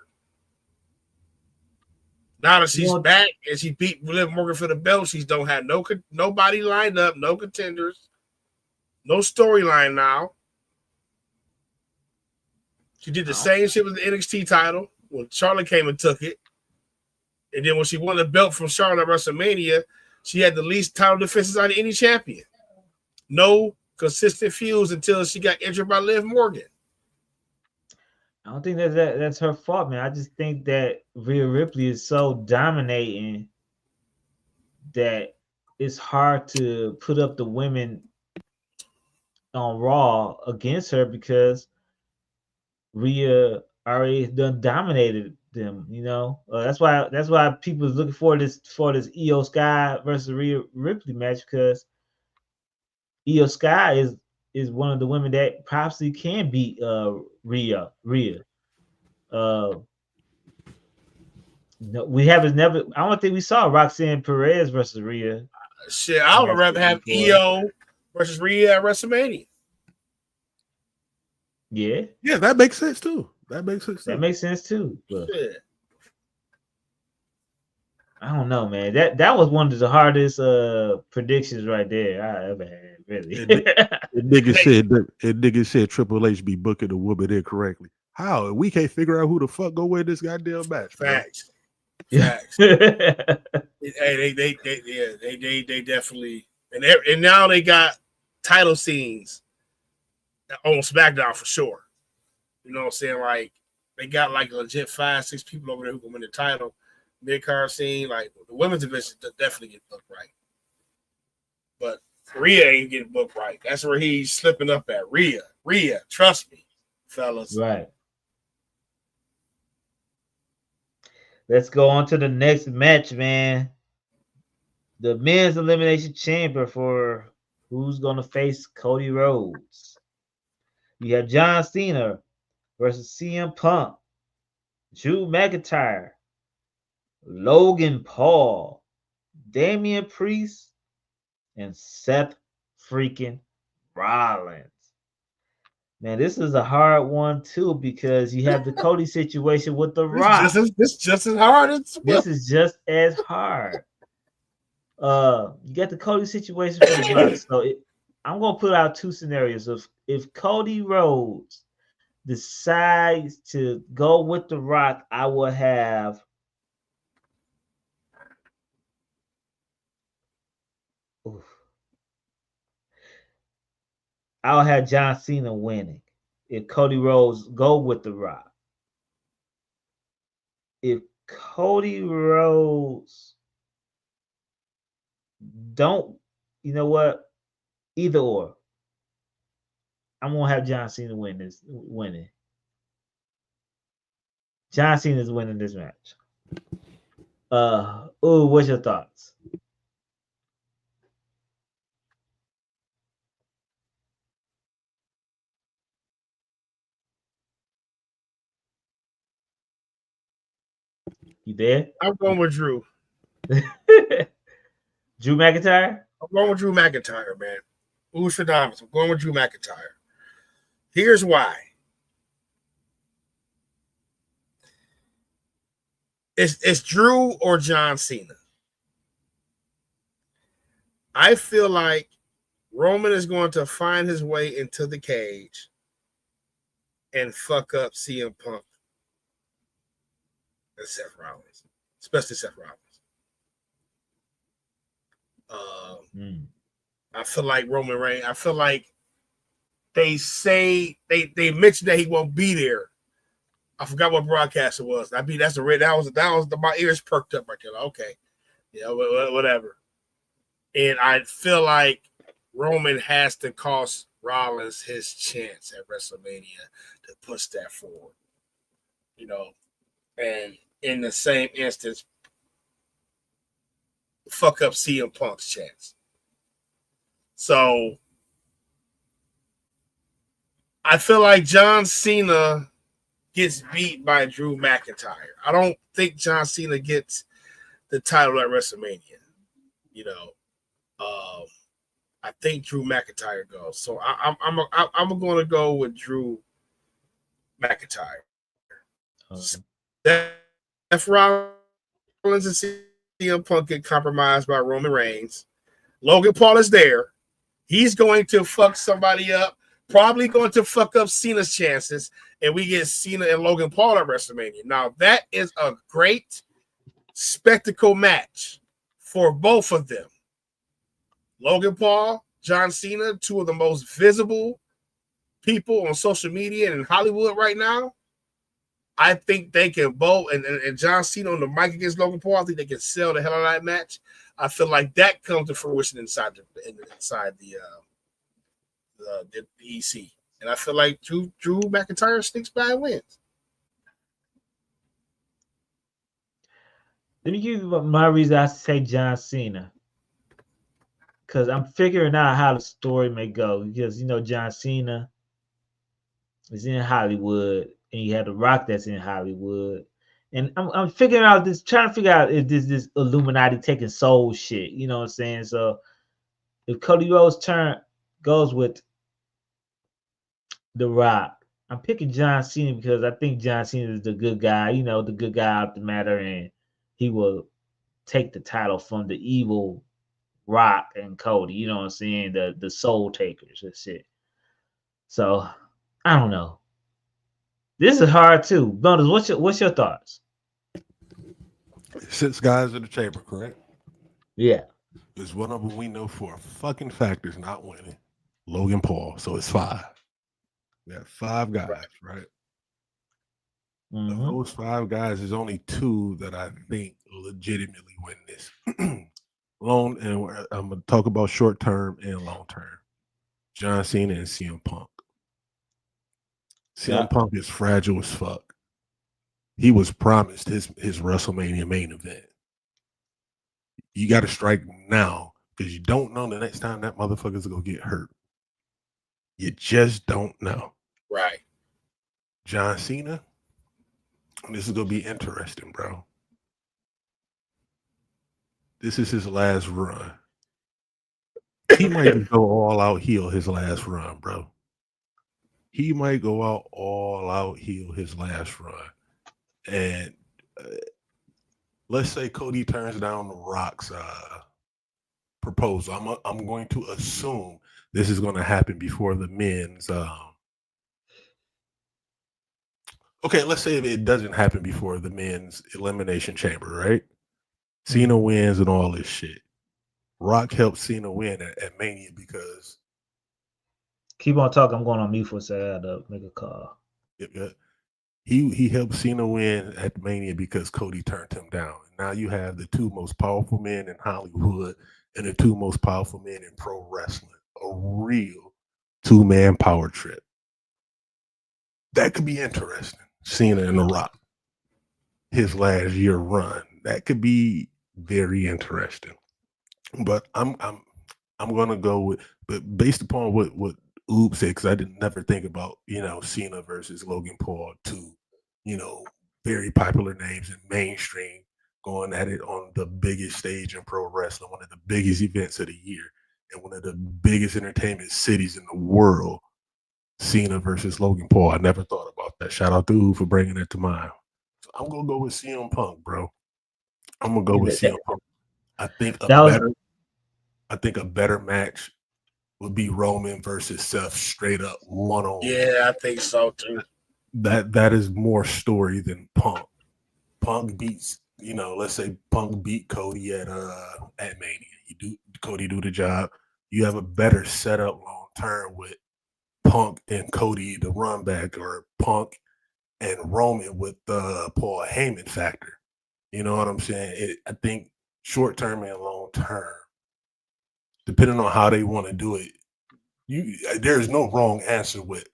Now that she's back and she beat Liv Morgan for the belt, she don't have nobody lined up, no contenders, no storyline now. She did the same shit with the NXT title when Charlotte came and took it. And then when she won the belt from Charlotte at WrestleMania, she had the least title defenses out of any champion. No consistent feuds until she got injured by Liv Morgan. I don't think that's her fault, man. I just think that Rhea Ripley is so dominating that it's hard to put up the women on Raw against her because Rhea already done dominated them. That's why people is looking for this Io Sky versus Rhea Ripley match, because Io Sky is one of the women that possibly can beat Rhea. No, we haven't never. I don't think we saw Roxanne Perez versus Rhea. Shit, I would rather have Io versus Rhea at WrestleMania. Yeah, that makes sense too. That makes sense too. But yeah. I don't know, man. That was one of the hardest predictions right there I ever had, really. Nigga said Triple H be booking the woman incorrectly. How? We can't figure out who the fuck go win this goddamn match. Facts. Facts. Hey, they definitely and now they got title scenes on SmackDown for sure. You know what I'm saying? Like they got like legit 5-6 people over there who can win the title. Mid-card scene, like the women's division definitely get booked right. But Rhea ain't getting booked right. That's where he's slipping up at. Rhea, trust me, fellas. Right. Let's go on to the next match, man. The men's elimination chamber for who's going to face Cody Rhodes. You have John Cena versus CM Punk, Drew McIntyre, Logan Paul, Damian Priest, and Seth freaking Rollins. Man, this is a hard one too because you have the Cody situation with The Rock. This just as hard. This is just as hard. You got the Cody situation for The Rock. So I'm gonna put out two scenarios. If Cody Rhodes decides to go with The Rock, I will have I'll have John Cena winning if Cody Rhodes go with The Rock. If Cody Rhodes don't, you know what? Either or. I'm gonna have John Cena winning. John Cena is winning this match. What's your thoughts? You there? I'm going with Drew. Drew McIntyre? I'm going with Drew McIntyre, man. Who's Shadamas? I'm going with Drew McIntyre. Here's why. It's Drew or John Cena. I feel like Roman is going to find his way into the cage and fuck up CM Punk and Seth Rollins, especially Seth Rollins. I feel like Roman Reigns. I feel like they say they mentioned that he won't be there. I forgot what broadcast it was. That was my ears perked up right there. Like, okay, yeah, whatever. And I feel like Roman has to cost Rollins his chance at WrestleMania to push that forward. You know, and in the same instance, fuck up CM Punk's chance. So I feel like John Cena gets beat by Drew McIntyre. I don't think John Cena gets the title at WrestleMania. You know, I think Drew McIntyre goes. So I'm going to go with Drew McIntyre. Seth Rollins and CM Punk get compromised by Roman Reigns. Logan Paul is there. He's going to fuck somebody up. Probably going to fuck up Cena's chances, and we get Cena and Logan Paul at WrestleMania. Now, that is a great spectacle match for both of them. Logan Paul, John Cena, two of the most visible people on social media and in Hollywood right now. I think they can both, and John Cena on the mic against Logan Paul, I think they can sell the hell out of that match. I feel like that comes to fruition inside the EC. And I feel like Drew McIntyre sneaks by and wins. Let me give you my reason I say John Cena. Because I'm figuring out how the story may go. Because, you know, John Cena is in Hollywood, and you have The Rock that's in Hollywood. And I'm figuring out this, trying to figure out if this Illuminati taking soul shit. You know what I'm saying? So if Cody Rhodes goes with The Rock, I'm picking John Cena because I think John Cena is the good guy, you know, the good guy out the matter, and he will take the title from the evil Rock and Cody. You know what I'm saying? The soul takers and shit. So I don't know. This is hard too. Bonus, what's your thoughts? 6 guys in the chamber, correct? Yeah. There's one of them we know for a fucking fact is not winning. Logan Paul. So it's 5. We got 5 guys, right? Of those 5 guys, there's only 2 that I think legitimately win this. I'm gonna talk about short term and long term. John Cena and CM Punk. CM Punk is fragile as fuck. He was promised his WrestleMania main event. You got to strike now because you don't know the next time that motherfucker's gonna get hurt. You just don't know. Right. John Cena, this is gonna be interesting, bro. This is his last run. He might go all out heel his last run, bro. He might go out all out heel his last run. And let's say Cody turns down the Rock's proposal. I'm going to assume this is going to happen before the men's. Okay, let's say if it doesn't happen before the men's Elimination Chamber, right? Cena wins and all this shit. Rock helped Cena win at Mania because. Keep on talking. I'm going on mute for a second. I had to make a call. Yep. He helped Cena win at Mania because Cody turned him down. Now you have the 2 most powerful men in Hollywood and the 2 most powerful men in pro wrestling. A real 2-man power trip. That could be interesting. Cena and The Rock. His last year run. That could be very interesting. But I'm gonna go with, but based upon what Oob said, because I didn't never think about, Cena versus Logan Paul, 2, very popular names in mainstream going at it on the biggest stage in pro wrestling, one of the biggest events of the year, and one of the biggest entertainment cities in the world. Cena versus Logan Paul. I never thought about that. Shout out to Oob for bringing it to mind. So I'm gonna go with CM Punk, bro. I'm gonna go with CM Punk. I think a better match would be Roman versus Seth straight up one-on-one. Yeah, I think so too. That is more story than Punk. Punk beats, let's say Punk beat Cody at Mania. Cody do the job. You have a better setup long term with Punk and Cody the run back, or Punk and Roman with the Paul Heyman factor. You know what I'm saying? I think short term and long term, depending on how they want to do it, there's no wrong answer with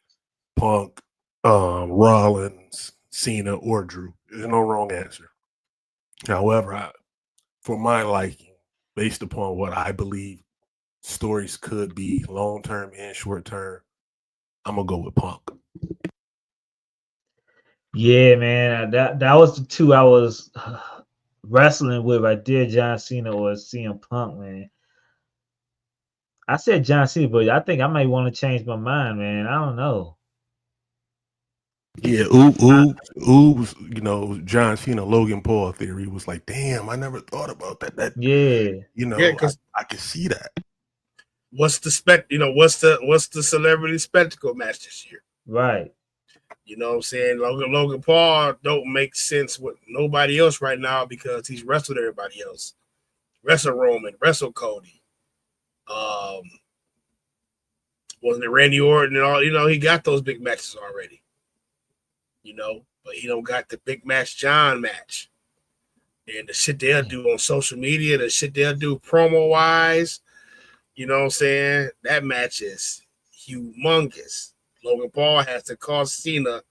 Punk, Rollins, Cena, or Drew. There's no wrong answer. However, for my liking, based upon what I believe stories could be long term and short term, I'm gonna go with Punk. Yeah, man, that was the 2 I was wrestling with right there, John Cena or CM Punk, man. I said John Cena, but I think I might want to change my mind, man. I don't know. Yeah, Oob, John Cena, Logan Paul theory was like, damn, I never thought about that. Because I can see that. What's the celebrity spectacle match this year? Right. You know what I'm saying? Logan Paul don't make sense with nobody else right now because he's wrestled everybody else. Wrestle Roman, wrestle Cody. Wasn't it Randy Orton and all? He got those big matches already. But he don't got the big match John match. And the shit they'll do on social media, the shit they'll do promo-wise, you know what I'm saying? That match is humongous. Logan Paul has to cost Cena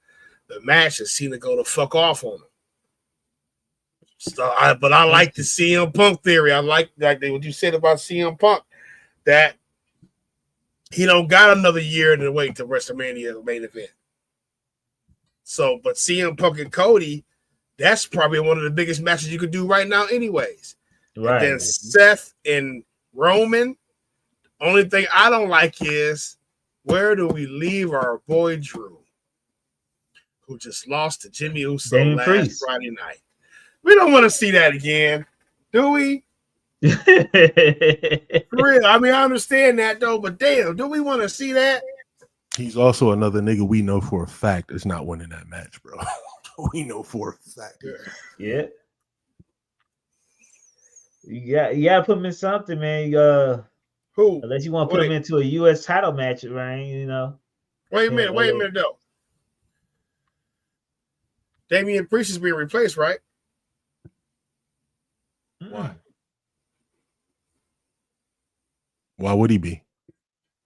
the match, and Cena go the fuck off on him. But I like the CM Punk theory. I like what you said about CM Punk, that he don't got another year to wait to WrestleMania main event. So, but CM Punk and Cody, that's probably one of the biggest matches you could do right now anyways. Right. And then Seth and Roman, only thing I don't like is, where do we leave our boy Drew, who just lost to Jimmy Uso last Friday night? We don't want to see that again. Do we? For real. I mean, I understand that though, but damn, do we want to see that? He's also another nigga we know for a fact is not winning that match, bro. We know for a fact. Yeah. You gotta put him in something, man. Who? Unless you want to put him into a U.S. title match, right? You know. Wait a minute though. Damian Priest is being replaced, right? Why? Why would he be?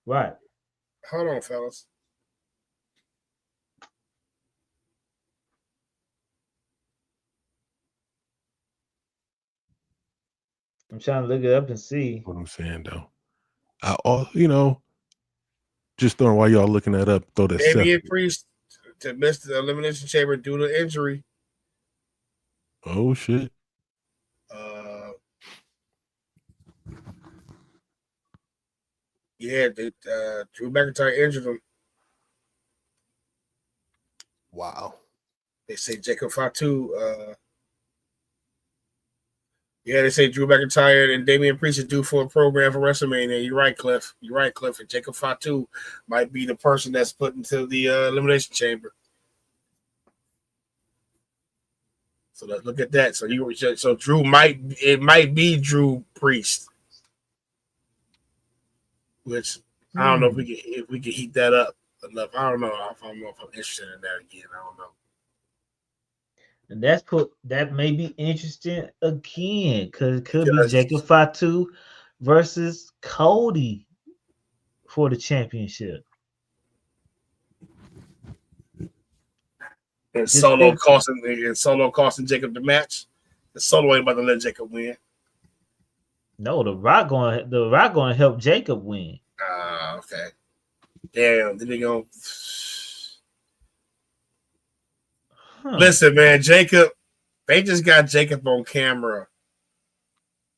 Right. Hold on, fellas. I'm trying to look it up and see. What I'm saying though, just throwing while y'all looking that up. Throw that. Damian Priest to miss the Elimination Chamber due to injury. Oh shit. Yeah, Drew McIntyre injured him. Wow. They say Jacob Fatu. They say Drew McIntyre and Damian Priest are due for a program for WrestleMania. You're right, Cliff. And Jacob Fatu might be the person that's put into the Elimination Chamber. So let's look at that. So Drew might be Drew Priest, which I don't know if we can heat that up enough. I don't know if I'm interested in that again. I don't know. And that may be interesting again because it could be Jacob Fatu versus Cody for the championship. And Solo costing Jacob the match. The Solo ain't about to let Jacob win. No, the Rock going to help Jacob win. Okay. Damn, then they go. Listen, man, Jacob. They just got Jacob on camera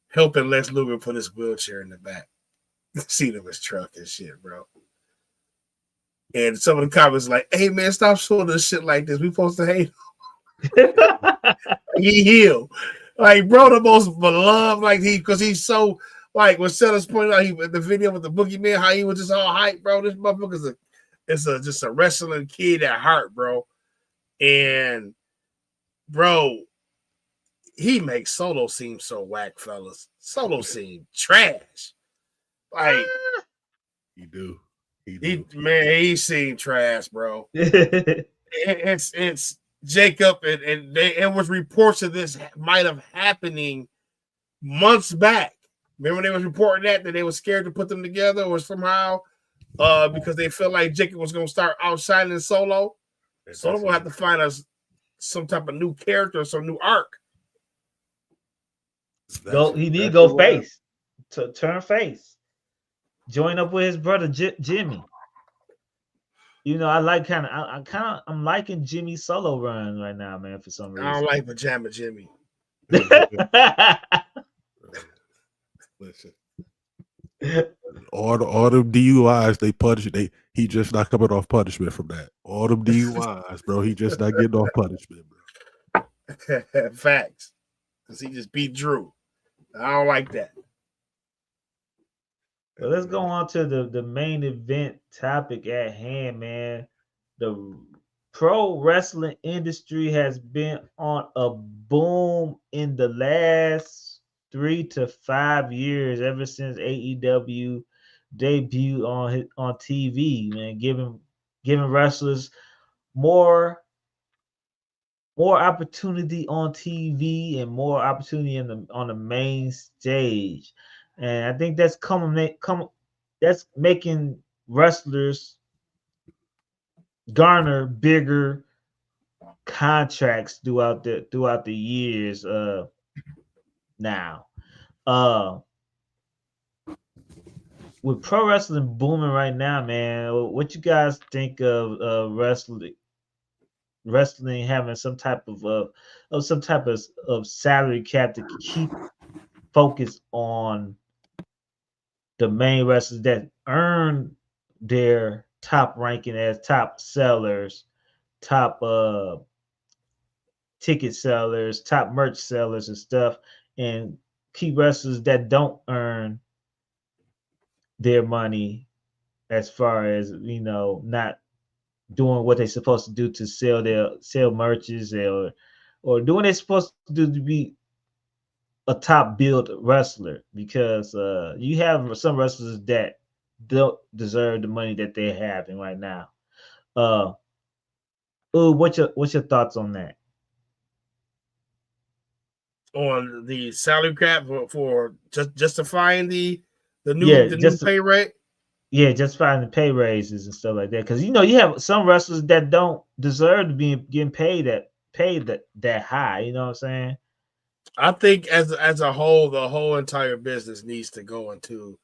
helping Lex Luger put his wheelchair in the back. Seat of his truck and shit, bro. And some of the comments like, "Hey man, stop showing us shit like this. We supposed to hate him." He healed, like bro, the most beloved, like because he's so like when Sellers pointed out the video with the boogeyman, how he was just all hype, bro. This motherfucker's just a wrestling kid at heart, bro. And bro, he makes Solo seem so whack, fellas. Solo seem trash. Like he do. He seen trash, bro. It's Jacob, and it was reports of this might have happening months back. Remember they was reporting that they were scared to put them together or somehow because they felt like Jacob was going to start outshining Solo. Solo will have to find us some type of new character or some new arc. He need to go face to turn face. Join up with his brother Jimmy. You know, I'm liking Jimmy Solo run right now, man. For some reason, I don't like Pajama Jimmy. Listen, all the DUIs they punished. He just not coming off punishment from that. All the DUIs, bro. He just not getting off punishment, bro. Facts, because he just beat Drew. I don't like that. Well, let's go on to the main event topic at hand, man. The pro wrestling industry has been on a boom in the last 3 to 5 years, ever since AEW debuted on TV, man, giving wrestlers more opportunity on TV and more opportunity on the main stage. And I think that's that's making wrestlers garner bigger contracts throughout the years now. With pro wrestling booming right now, man, what you guys think of wrestling having some type of salary cap to keep focus on the main wrestlers that earn their top ranking as top sellers, top ticket sellers, top merch sellers and stuff, and keep wrestlers that don't earn their money, as far as not doing what they're supposed to do to sell merches, or doing what they're supposed to do to be a top build wrestler, because you have some wrestlers that don't deserve the money that they're having right now. What's your thoughts on that? On the salary cap for justifying the new pay rate. Yeah, just finding pay raises and stuff like that. Because you have some wrestlers that don't deserve to be getting paid that high. You know what I'm saying? I think as a whole, the whole entire business needs to go into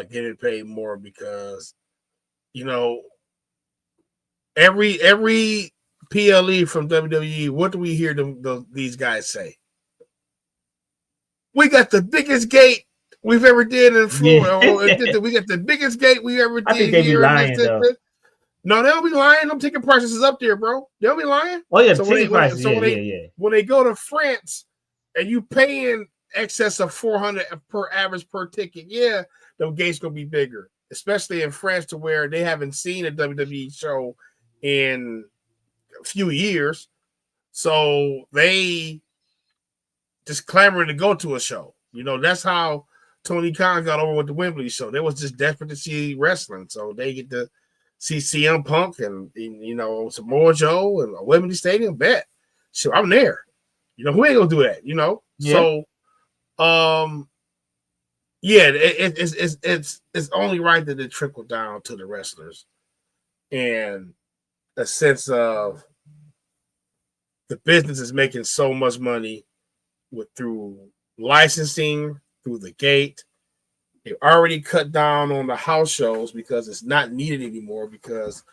getting paid more, because every PLE from WWE, what do we hear these guys say? We got the biggest gate we've ever did in Florida. Yeah. We got the biggest gate we ever did. I think they be lying though. No, they'll be lying. Them ticket prices is up there, bro. They'll be lying. Oh yeah, ticket prices. When they go to France and you pay in excess of $400 per average per ticket, yeah, the gate's gonna be bigger, especially in France, to where they haven't seen a WWE show in a few years, so they just clamoring to go to a show. That's how Tony Khan got over with the Wembley show. They was just desperate to see wrestling, so they get to see CM Punk and Samoa Joe and a Wembley Stadium. Bet, sure, I'm there. Who ain't gonna do that? Yeah. So, yeah, it's only right that it trickle down to the wrestlers, and a sense of the business is making so much money through licensing, through the gate. They've already cut down on the house shows because it's not needed anymore, because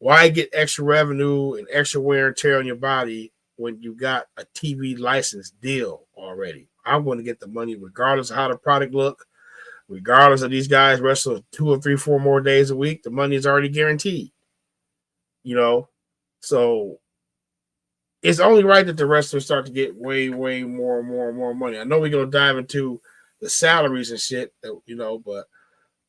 why get extra revenue and extra wear and tear on your body when you got a TV license deal already? I'm going to get the money regardless of how the product look, regardless of these guys wrestle 2 or 3, 4 more days a week. The money is already guaranteed. So it's only right that the wrestlers start to get way, way more money. I know we're going to dive into the salaries and shit, but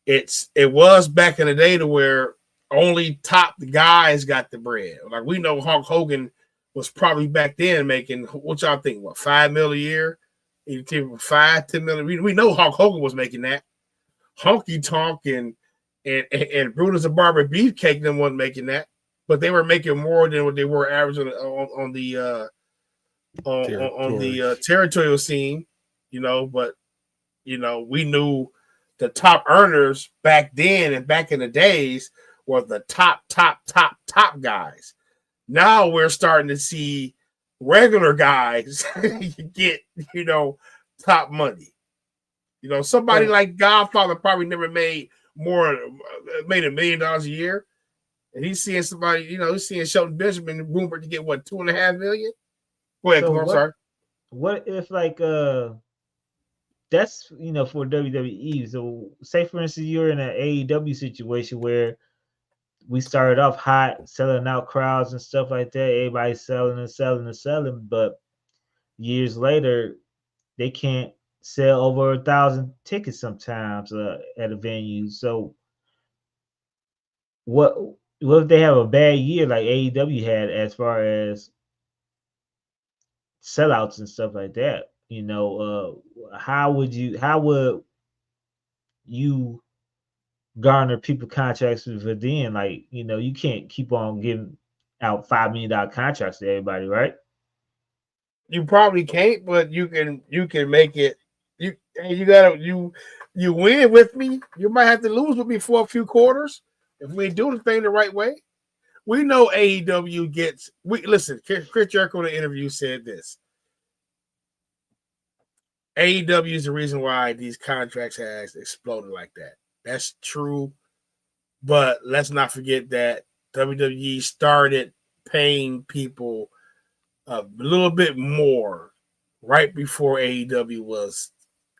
it was back in the day to where only top guys got the bread. Like, we know Hulk Hogan was probably back then making, what y'all think, $5 million a year? 5, 10 million. We know Hulk Hogan was making that. Honky Tonk and Brutus the Barber Beefcake them wasn't making that, but they were making more than what they were average on the territorial scene, But we knew the top earners back then and back in the days were the top guys. Now we're starting to see regular guys get, top money. Somebody like Godfather probably never made $1 million a year. And he's seeing somebody, he's seeing Shelton Benjamin rumored to get what, $2.5 million? Go ahead, I'm sorry. What if that's for WWE? So say for instance you're in an AEW situation where we started off hot, selling out crowds and stuff like that. Everybody's selling, but years later they can't sell over 1,000 tickets sometimes at a venue. So what if they have a bad year like AEW had as far as sellouts and stuff like that? How would you garner people contracts for then? Like, you can't keep on giving out $5 million contracts to everybody, right? You probably can't, but you can make it. You win with me. You might have to lose with me for a few quarters if we do the thing the right way. We know AEW gets. Listen. Chris Jericho in the interview said this. AEW is the reason why these contracts has exploded like that. That's true, but let's not forget that WWE started paying people a little bit more right before AEW was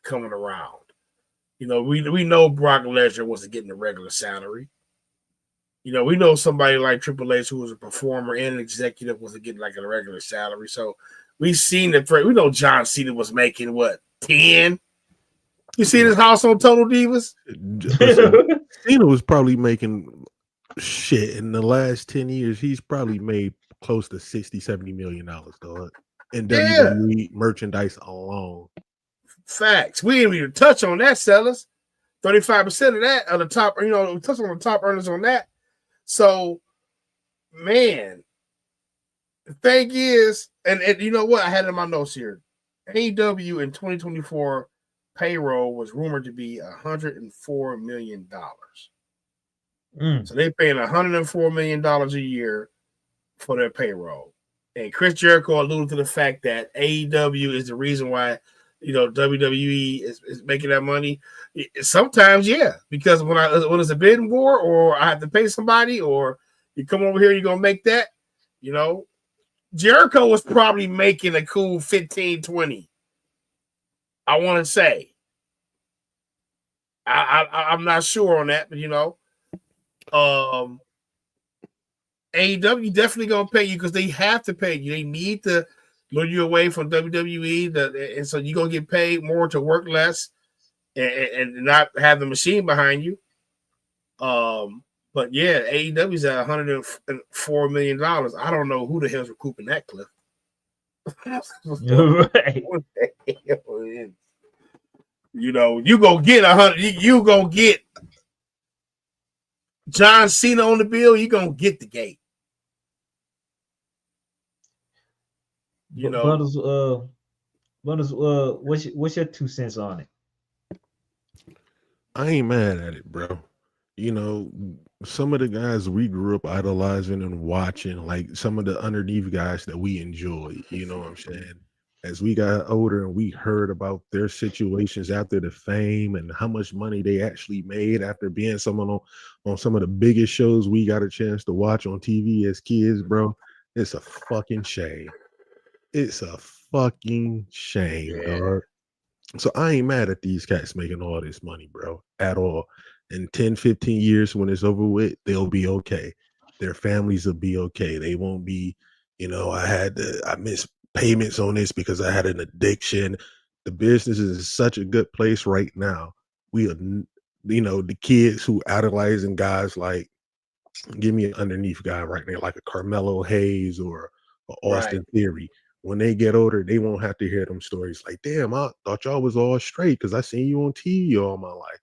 coming around. We know Brock Lesnar wasn't getting a regular salary. We know somebody like Triple H, who was a performer and an executive, wasn't getting like a regular salary. So we've seen it. We know John Cena was making what, 10. You see this house on Total Divas? Listen, Cena was probably making shit in the last 10 years. He's probably made close to $60-70 million, dog, in WWE merchandise alone. Facts. We didn't even touch on that, sellers. 35% of that are the top, we touch on the top earners on that. So, man, the thing is, and you know what? I had it in my notes here. AEW in 2024 payroll was rumored to be $104 million. So they're paying $104 million a year for their payroll. And Chris Jericho alluded to the fact that AEW is the reason why WWE is making that money. Sometimes, yeah, because when it's a bidding war, or I have to pay somebody, or you come over here, you're gonna make that. Jericho was probably making a cool 15-20. I want to say. I'm not sure on that, but AEW definitely gonna pay you because they have to pay you. They need to lure you away from WWE, and so you're gonna get paid more to work less and not have the machine behind you. But yeah, AEW's at $104 million. I don't know who the hell's recouping that clip. Right. You gonna get 100. You gonna get John Cena on the bill. You gonna get the gate. Bundles, what's your 2 cents on it? I ain't mad at it, bro. Some of the guys we grew up idolizing and watching, like some of the underneath guys that we enjoy, you know what I'm saying? As we got older and we heard about their situations after the fame and how much money they actually made after being someone on some of the biggest shows we got a chance to watch on TV as kids, bro, it's a fucking shame. It's a fucking shame, dog. So I ain't mad at these cats making all this money, bro, at all. In 10, 15 years, when it's over with, they'll be okay. Their families will be okay. They won't be, I missed payments on this because I had an addiction. The business is in such a good place right now. We are, the kids who idolizing guys like, give me an underneath guy right now, like a Carmelo Hayes or Austin Theory. When they get older, they won't have to hear them stories like, damn, I thought y'all was all straight because I seen you on TV all my life.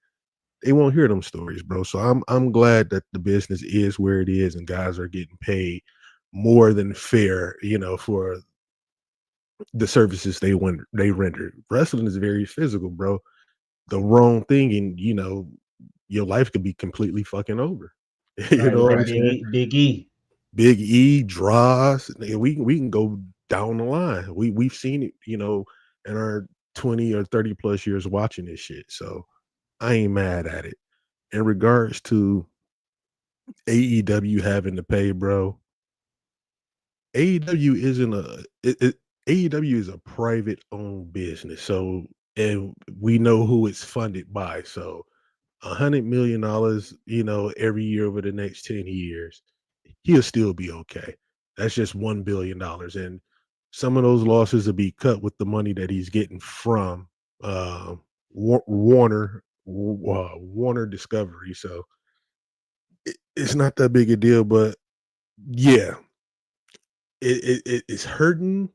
They won't hear them stories, bro. So I'm glad that the business is where it is and guys are getting paid more than fair, for the services they render. Wrestling is very physical, bro. The wrong thing, and your life could be completely fucking over. You know what I'm saying? Big E, Dross. We can go down the line. We've seen it, in our 20 or 30 plus years watching this shit. So I ain't mad at it. In regards to AEW having to pay, bro, AEW is a private owned business. So, and we know who it's funded by. So $100 million, every year over the next 10 years, he'll still be okay. That's just $1 billion. And some of those losses will be cut with the money that he's getting from Warner Discovery. So it's not that big a deal, but yeah, it's hurting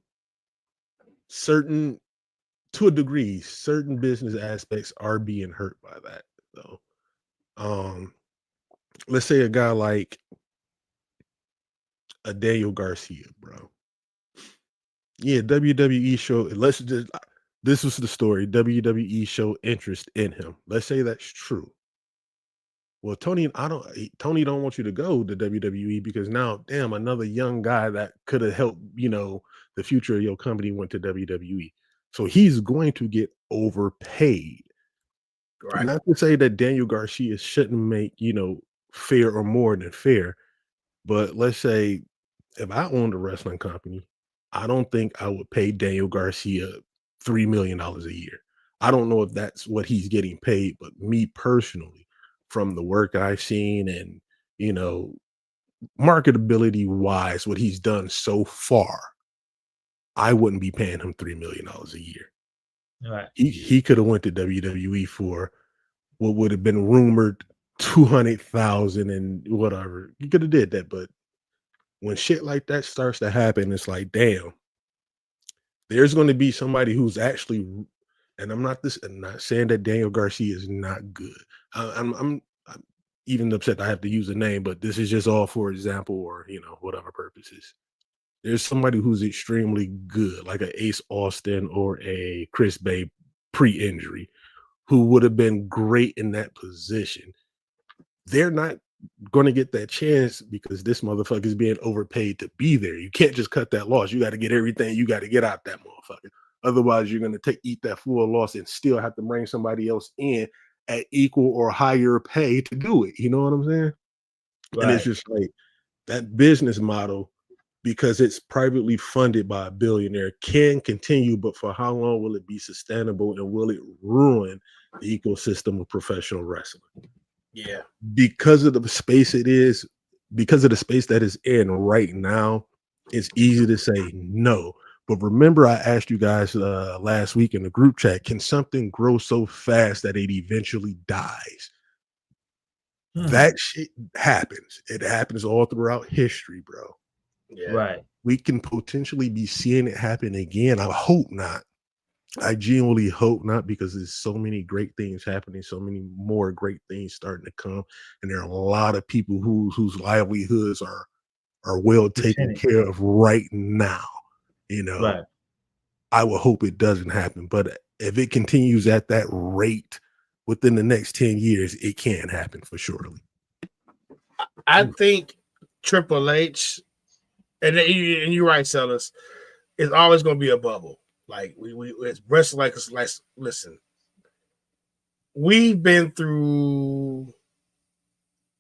to a degree. Certain business aspects are being hurt by that, though. Let's say a guy like a Daniel Garcia, bro. Yeah, WWE show. This was the story. WWE show interest in him. Let's say that's true. Well, Tony don't want you to go to WWE because now, damn, another young guy that could have helped, the future of your company went to WWE. So he's going to get overpaid. Right. Not to say that Daniel Garcia shouldn't make, fair or more than fair, but let's say if I owned a wrestling company, I don't think I would pay Daniel Garcia $3 million a year. I don't know if that's what he's getting paid, but me personally, from the work I've seen and, marketability wise, what he's done so far, I wouldn't be paying him $3 million a year. Right. He could have went to WWE for what would have been rumored 200,000 and whatever. He could have did that, but when shit like that starts to happen, it's like, damn, there's going to be somebody who's actually, and I'm not saying that Daniel Garcia is not good. I'm even upset I have to use a name, but this is just all for example or whatever purposes. There's somebody who's extremely good, like a Ace Austin or a Chris Bay pre-injury, who would have been great in that position. They're not going to get that chance because this motherfucker is being overpaid to be there. You can't just cut that loss. You got to get everything you got to get out that motherfucker. Otherwise, you're going to eat that full loss and still have to bring somebody else in at equal or higher pay to do it. You know what I'm saying? Right. And it's just like that business model, because it's privately funded by a billionaire, can continue, but for how long will it be sustainable, and will it ruin the ecosystem of professional wrestling? Yeah. Because of the space it is, because of the space that is in right now, it's easy to say no. But remember, I asked you guys last week in the group chat, can something grow so fast that it eventually dies? That shit happens. It happens all throughout history, bro. Yeah. Right. We can potentially be seeing it happen again. I hope not. I genuinely hope not, because there's so many great things happening, so many more great things starting to come, and there are a lot of people whose livelihoods are well taken care of right now. Right. I will hope it doesn't happen, but if it continues at that rate within the next 10 years, it can happen for surely. I think Triple H, and you're right, Sellers, it's always going to be a bubble. Like it's wrestling. Like listen, we've been through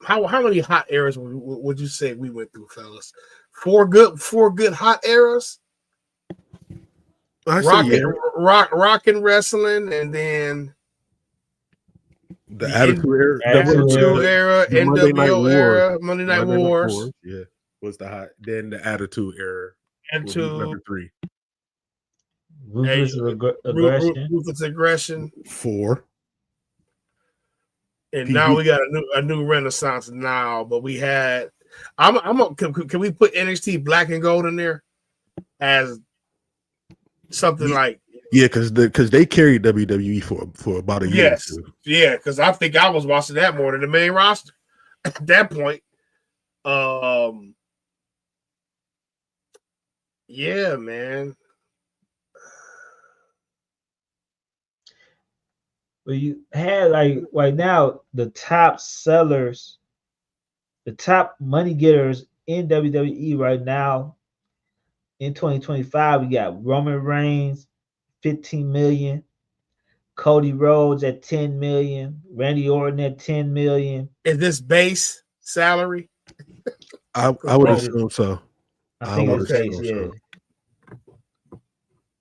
how many hot eras would you say we went through, fellas? Four good hot eras. Rock and wrestling, and then the Attitude Era, NWO era, Monday Night Wars. Yeah, was the hot. Then the Attitude Era. Number 3. Ruthless aggression. 4. And now we got a new renaissance now, but we had. Can we put NXT Black and Gold in there as something like? Yeah, because they carried WWE for about a year. Yes, yeah, because I think I was watching that more than the main roster at that point. Yeah, man. Well, you had like right now the top sellers, the top money getters in WWE right now. In 2025, we got Roman Reigns, 15 million, Cody Rhodes at 10 million, Randy Orton at 10 million. Is this base salary? I would assume so. I think it's base,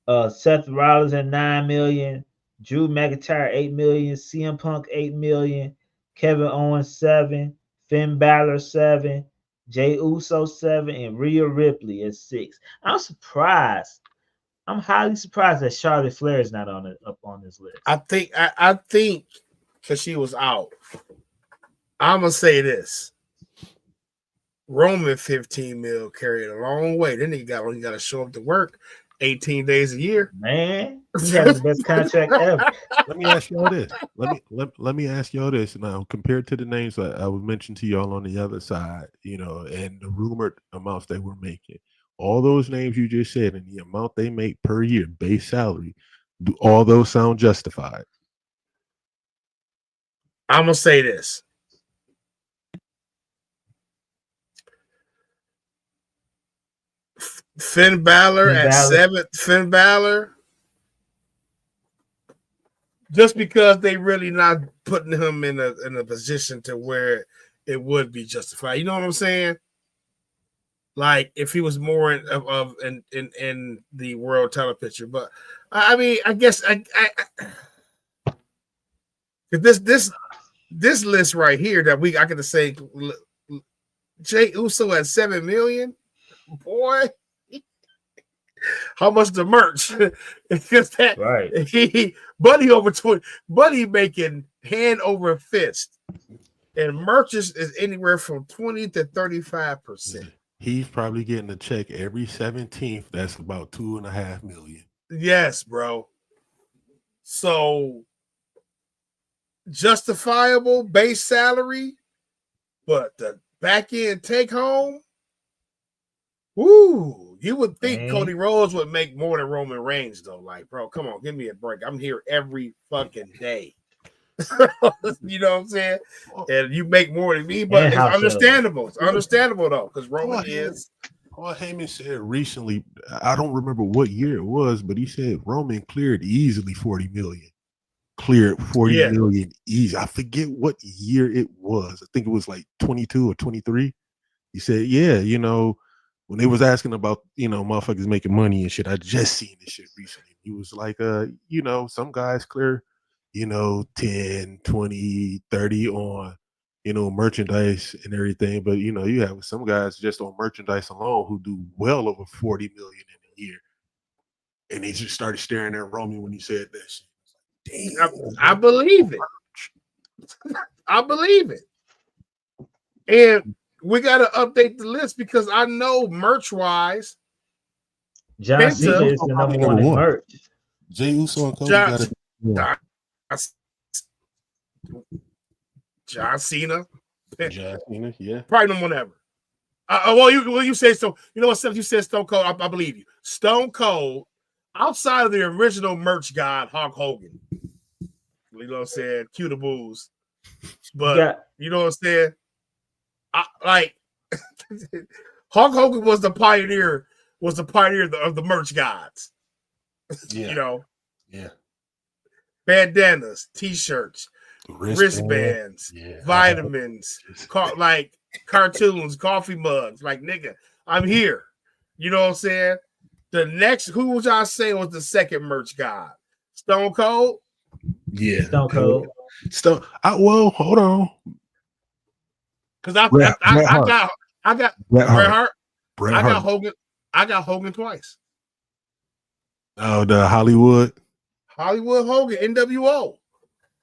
yeah. Seth Rollins at 9 million, Drew McIntyre 8 million, CM Punk 8 million, Kevin Owens 7, Finn Balor 7, Jey Uso 7, and Rhea Ripley at 6. I'm surprised. I'm highly surprised that Charlotte Flair is not up on this list. I think because she was out. I'm gonna say this: Roman 15 mil carried a long way. Then he got to show up to work 18 days a year. Man, he has the best contract ever. Let me ask y'all this. Let me ask y'all this now. Compared to the names that I would mention to y'all on the other side, and the rumored amounts they were making, all those names you just said and the amount they make per year, base salary, do all those sound justified? I'm gonna say this. Finn Balor at 7th. Finn Balor, just because they really not putting him in a position to where it would be justified. You know what I'm saying? Like if he was more in the world title picture, but I mean, I guess this list right here that I could say Jey Uso at 7 million, boy. how much the merch. It's just that Right. Buddy over 20, Buddy making hand over fist. And merch is anywhere from 20 to 35%. He's probably getting a check every 17th. That's about $2.5 million. Yes, bro. So justifiable base salary, but the back end take home. Woo! You would think Cody Rhodes would make more than Roman Reigns, though. Like, bro, come on, give me a break. I'm here every fucking day. You know what I'm saying? And you make more than me, but it's understandable. It's understandable though, because Roman is. Paul Heyman said recently, I don't remember what year it was, but he said Roman cleared easily 40 million. Cleared 40 million easy. I forget what year it was. I think it was like 22 or 23. He said, yeah, you know, when they was asking about, you know, motherfuckers making money and shit, I just seen this shit recently. He was like, you know, some guys clear, you know, 10, 20, 30 on, you know, merchandise and everything. But, you know, you have some guys just on merchandise alone who do well over 40 million in a year. And they just started staring at Roman when he said that shit. Damn, I believe it. I believe it. And we got to update the list because I know merch-wise, John Cena is the number one in merch. Jey Uso and Cody got it. John Cena. John Cena, yeah. Probably number one ever. Well, you say so. You know what, Steph? You said Stone Cold. I believe you. Stone Cold, outside of the original merch god, Hulk Hogan. You know what I'm saying? Cue the booze. But you know what I'm saying? Hulk Hogan was the pioneer of the merch gods. Yeah. You know? Yeah. Bandanas, t-shirts, wristbands, vitamins, like cartoons, coffee mugs. Like, nigga, I'm here. You know what I'm saying? The next, who would y'all say was the second merch god? Stone Cold? Yeah. Stone Cold. Well, hold on. Because I got Bret Hart. Bret Hart. I got Hogan twice. Oh, the Hollywood Hogan, NWO.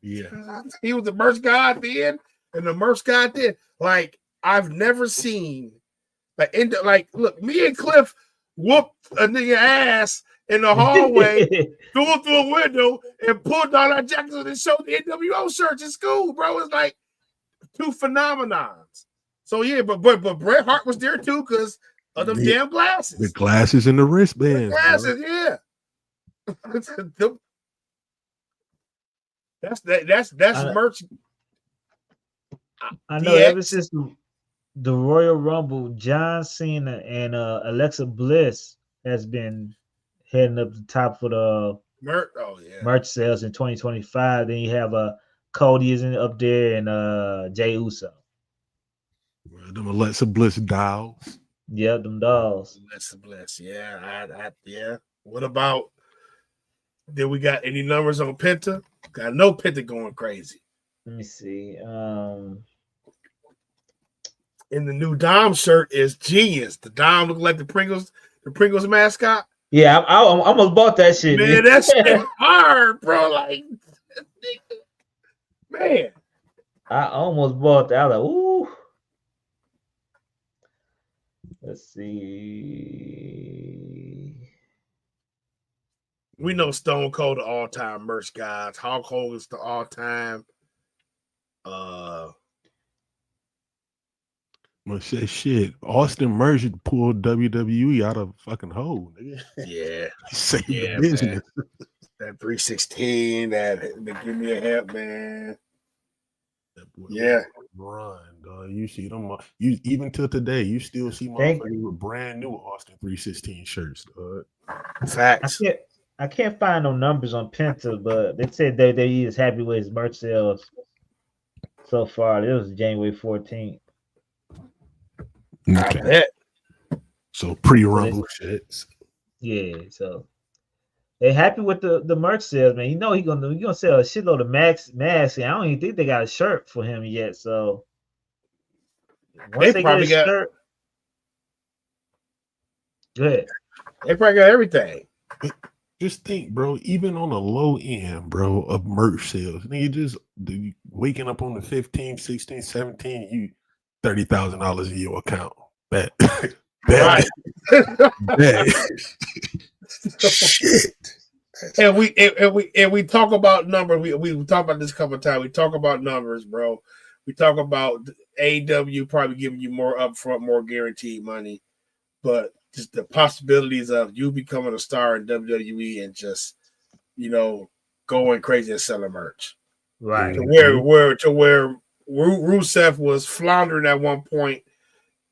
Yeah. He was the merch god then and the merch god then. Like, I've never seen look, me and Cliff whooped a nigga ass in the hallway, threw him through a window, and pulled down our jackets and showed the NWO shirts in school, bro. It's like two phenomenons. So yeah, but Bret Hart was there too because of them damn glasses. The glasses and the wristbands. The glasses, yeah. That's merch. I know ever since the Royal Rumble, John Cena and Alexa Bliss has been heading up the top for the merch sales in 2025. Then you have Cody is up there and Jey Uso. Them Alexa Bliss dolls. Yeah, them dolls. Alexa Bliss. Yeah, yeah. What about? Did we got any numbers on Penta? I know Penta going crazy. Let me see. And the new Dom shirt is genius. The Dom look like the Pringles mascot. Yeah, I almost bought that shit. Man, that shit hard, bro. Like, man. I almost bought that. I was like, ooh. Let's see. We know Stone Cold the all-time merch guys. Hulk Hogan's the all-time. Well, shit. Austin Merger pulled WWE out of fucking hole. Yeah. Saved the business. That 316, that give me a help, man. Yeah. Run, dog. You see them. You even till today, you still see motherfuckers with brand new Austin 316 shirts, dog. Facts. I can't find no numbers on Penta, but they said they is happy with his merch sales so far. It was January 14th. Okay. So pre-rumble shit. Yeah, so they happy with the merch sales, man. You know he's gonna sell a shitload of masks, and I don't even think they got a shirt for him yet. So once they get a shirt, good. They probably got everything. Just think, bro, even on the low end, bro, of merch sales, nigga, just waking up on the 15th, 16th, 17th, you $30,000 in your account. Bet. Bet. Bet. Shit. And we talk about numbers. We talk about this a couple of times. We talk about numbers, bro. We talk about AEW probably giving you more upfront, more guaranteed money, but just the possibilities of you becoming a star in WWE and just, going crazy and selling merch. Right. To where Rusev was floundering at one point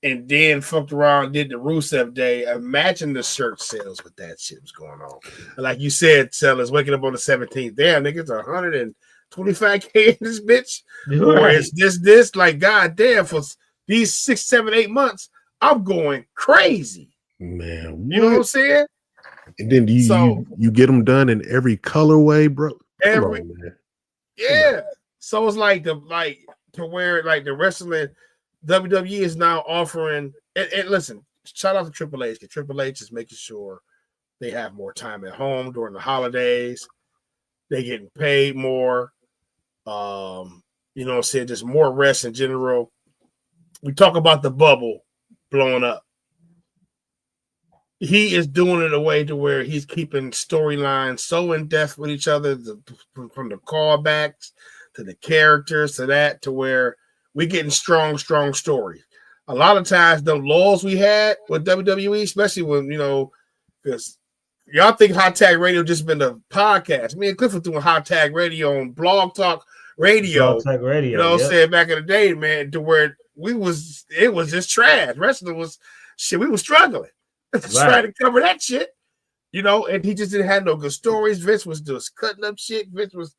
and then fucked around and did the Rusev Day. Imagine the shirt sales with that shit was going on. And like you said, sellers waking up on the 17th. Damn, niggas, 125K in this bitch. Right. Or is this like, goddamn, for these 6, 7, 8 months, I'm going crazy. Man, what? You know what I'm saying? And then you get them done in every colorway, bro. Every, man. Yeah. So it's like to where like the wrestling WWE is now offering, and listen, shout out to Triple H, because Triple H is making sure they have more time at home during the holidays. They getting paid more. Just more rest in general. We talk about the bubble blowing up. He is doing it in a way to where he's keeping storylines so in depth with each other, from the callbacks to the characters to where we're getting strong stories. A lot of times, the lulls we had with WWE, especially when, because y'all think Hot Tag Radio just been a podcast. Me and Cliff were doing Hot Tag Radio on Blog Talk Radio. Blog Talk Radio. You know what I'm saying? Back in the day, man, to where it was just trash. Wrestling was shit. We were struggling. Trying to cover that shit, and he just didn't have no good stories. Vince was just cutting up shit. Vince was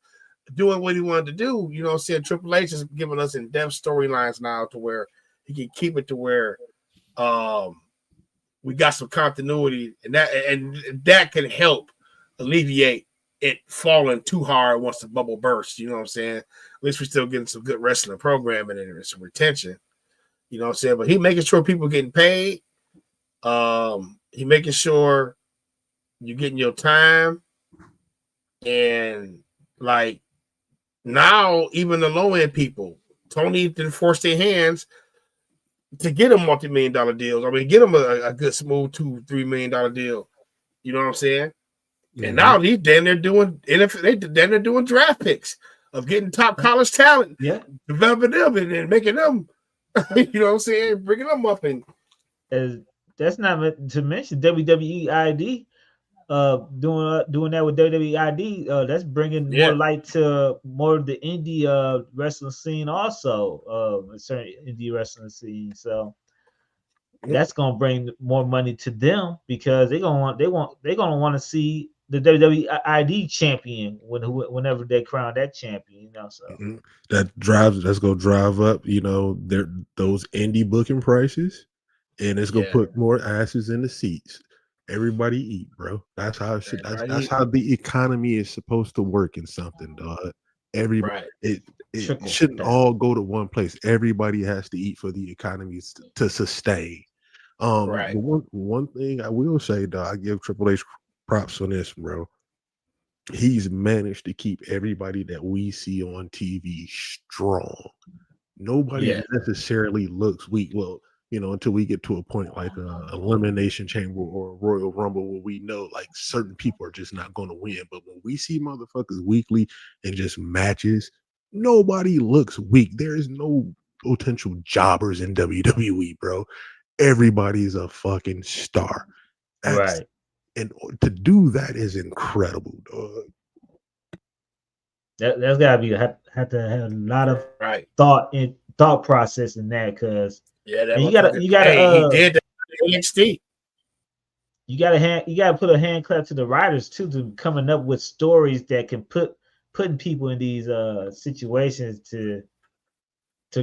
doing what he wanted to do. You know what I'm saying? Triple H is giving us in-depth storylines now to where he can keep it to where we got some continuity, and that can help alleviate it falling too hard once the bubble bursts. You know what I'm saying? At least we're still getting some good wrestling programming and some retention. You know what I'm saying? But he making sure people getting paid. He making sure you're getting your time, and like now, even the low end people, Tony didn't force their hands to get them multi-million-dollar deals. I mean, get them a good smooth $2-3 million deal. You know what I'm saying? Mm-hmm. And now they're doing draft picks of getting top college talent, developing them and making them. You know what I'm saying? Bringing them up and. That's not to mention WWE ID doing that with WWE ID. That's bringing more light to more of the indie wrestling scene, also a certain indie wrestling scene. So that's gonna bring more money to them because they're gonna want to see the WWE ID champion whenever they crown that champion. So that's gonna drive up those indie booking prices. And it's gonna put more asses in the seats. Everybody eat, bro. That's how it should. That's how the economy is supposed to work in something, dog. Everybody, it shouldn't all go to one place. Everybody has to eat for the economy to sustain. But one thing I will say, dog, I give Triple H props on this, bro. He's managed to keep everybody that we see on TV strong. Nobody necessarily looks weak. Well, until we get to a point like Elimination Chamber or Royal Rumble where we know like certain people are just not going to win. But when we see motherfuckers weekly and just matches, nobody looks weak. There is no potential jobbers in WWE, bro. Everybody's a fucking star. And to do that is incredible, dog. That's gotta be have to have a lot of thought process in that, because you gotta he did that NXT. You gotta put a hand clap to the writers too, to coming up with stories that can putting people in these situations to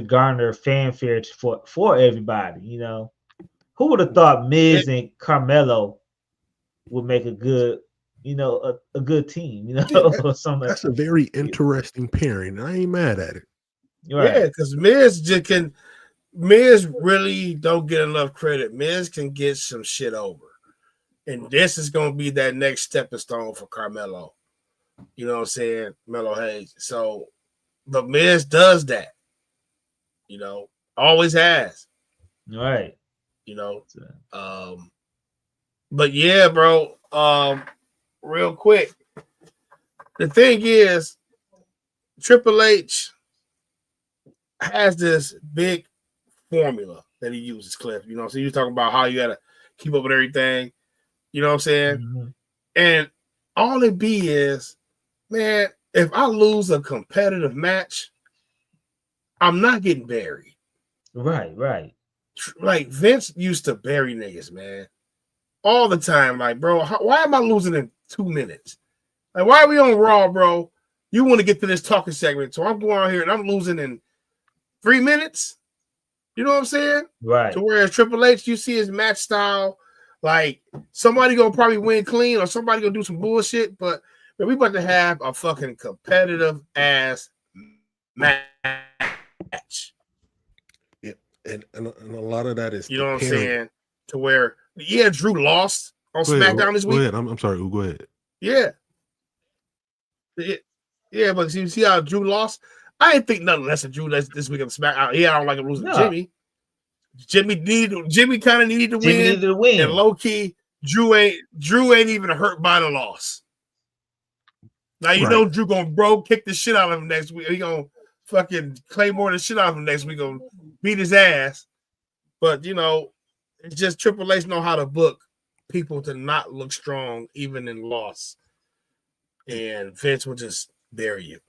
garner fanfare for everybody. Who would have thought Miz and Carmelo would make a good a good team, or something. That's a very interesting pairing. I ain't mad at it. Right. Yeah, because Miz really don't get enough credit. Miz can get some shit over. And this is going to be that next stepping stone for Carmelo. You know what I'm saying? Melo Hayes. So, but Miz does that. You know, always has. Right. You know, but yeah, bro. Real quick, the thing is, Triple H has this big formula that he uses, Cliff. You know, so you're talking about how you gotta keep up with everything. You know what I'm saying? Mm-hmm. And all it be is, man, if I lose a competitive match, I'm not getting buried. Right. Like Vince used to bury niggas, man, all the time. Like, bro, why am I losing in 2 minutes? Like, why are we on Raw, bro? You want to get to this talking segment, so I'm going out here and I'm losing in 3 minutes. You know what I'm saying? Right. So whereas Triple H, you see his match style, like somebody gonna probably win clean or somebody gonna do some bullshit, but man, we about to have a fucking competitive ass match. Yeah, and a lot of that is, you know what I'm saying, to where Drew lost on SmackDown this week. Go ahead. I'm sorry. Go ahead. Yeah, but you see how Drew lost. I didn't think nothing less of Drew this week on SmackDown. Yeah, I don't like him losing to Jimmy. Jimmy kind of needed to win. And low key, Drew ain't even hurt by the loss. Now you know Drew gonna kick the shit out of him next week. He gonna fucking Claymore the shit out of him next week. Gonna beat his ass. But you know, it's just Triple H know how to book people to not look strong even in loss. And Vince will just bury you.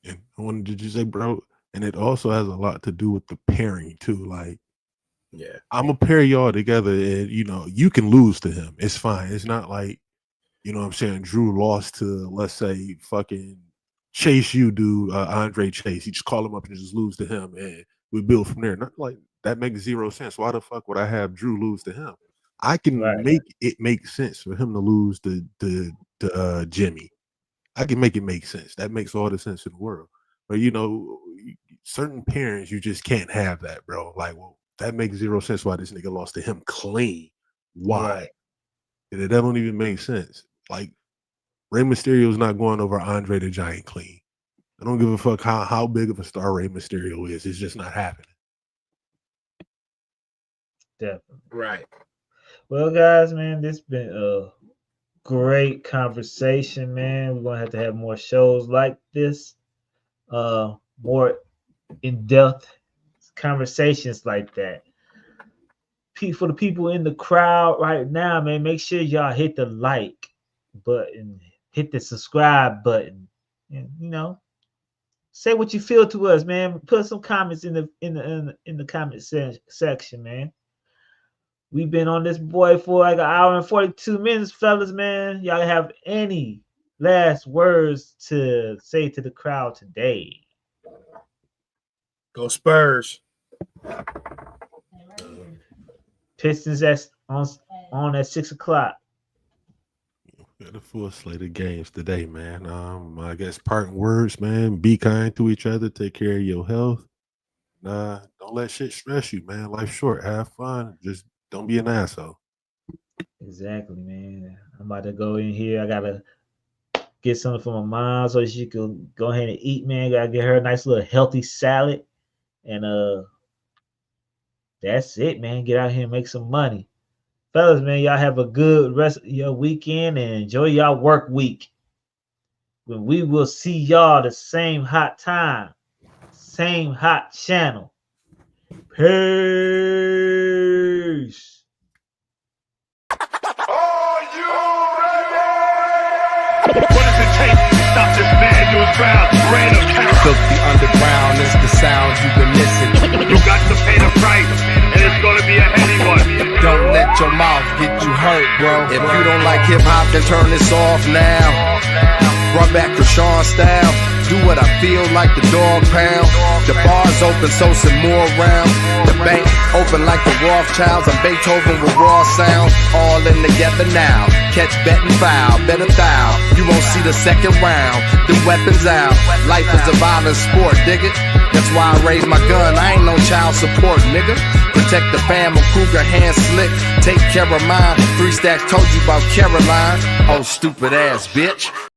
And what did you say, bro? And it also has a lot to do with the pairing too. Like, yeah, I'm gonna pair y'all together, and you know, you can lose to him. It's fine. It's not like, you know what I'm saying, Drew lost to, let's say, fucking Chase Andre Chase. You just call him up and just lose to him, and we build from there. Not like that makes zero sense. Why the fuck would I have Drew lose to him? I can make it make sense for him to lose to Jimmy. I can make it make sense. That makes all the sense in the world. But you know, certain parents, you just can't have that, bro. Like, well, that makes zero sense why this nigga lost to him clean. Why? That don't even make sense. Like, Rey Mysterio's not going over Andre the Giant clean. I don't give a fuck how big of a star Rey Mysterio is. It's just not happening. Definitely. Right. Well, guys, man, this has been a great conversation, man. We're gonna have more shows like this, more in-depth conversations like that. For the people in the crowd right now, man, make sure y'all hit the like button, hit the subscribe button, and you know, say what you feel to us, man. Put some comments in the comment section, man. We've been on this boy for like 1 hour and 42 minutes, fellas, man. Y'all have any last words to say to the crowd today? Go Spurs. Pistons on at 6 o'clock. Got a full slate of games today, man. I guess parting words, man. Be kind to each other. Take care of your health. Don't let shit stress you, man. Life's short. Have fun. Just don't be an asshole. Exactly, man. I'm about to go in here. I gotta get something for my mom so she can go ahead and eat, man. Gotta get her a nice little healthy salad. And that's it, man. Get out here and make some money. Fellas, man, y'all have a good rest of your weekend and enjoy y'all work week. When we will see y'all the same hot time, same hot channel. Peace. What does it take to stop this man to his ground? Reign of terror. Cook the underground is the sound you've been missing. You got to pay the price, and it's gonna be a heavy one. Don't let your mouth get you hurt, bro. If you don't like hip hop, then turn this off now. Run back Krishan style. Do what I feel like the dog pound. The bar's open, so some more rounds. The bank open like the Rothschilds. I'm Beethoven with raw sounds. All in together now. Catch, bet, and foul. Better thou. You won't see the second round. The weapons out. Life is a violent sport, dig it? That's why I raise my gun. I ain't no child support, nigga. Protect the fam, I'm Kruger, hand slick. Take care of mine. 3 Stack told you about Caroline. Oh, stupid ass bitch.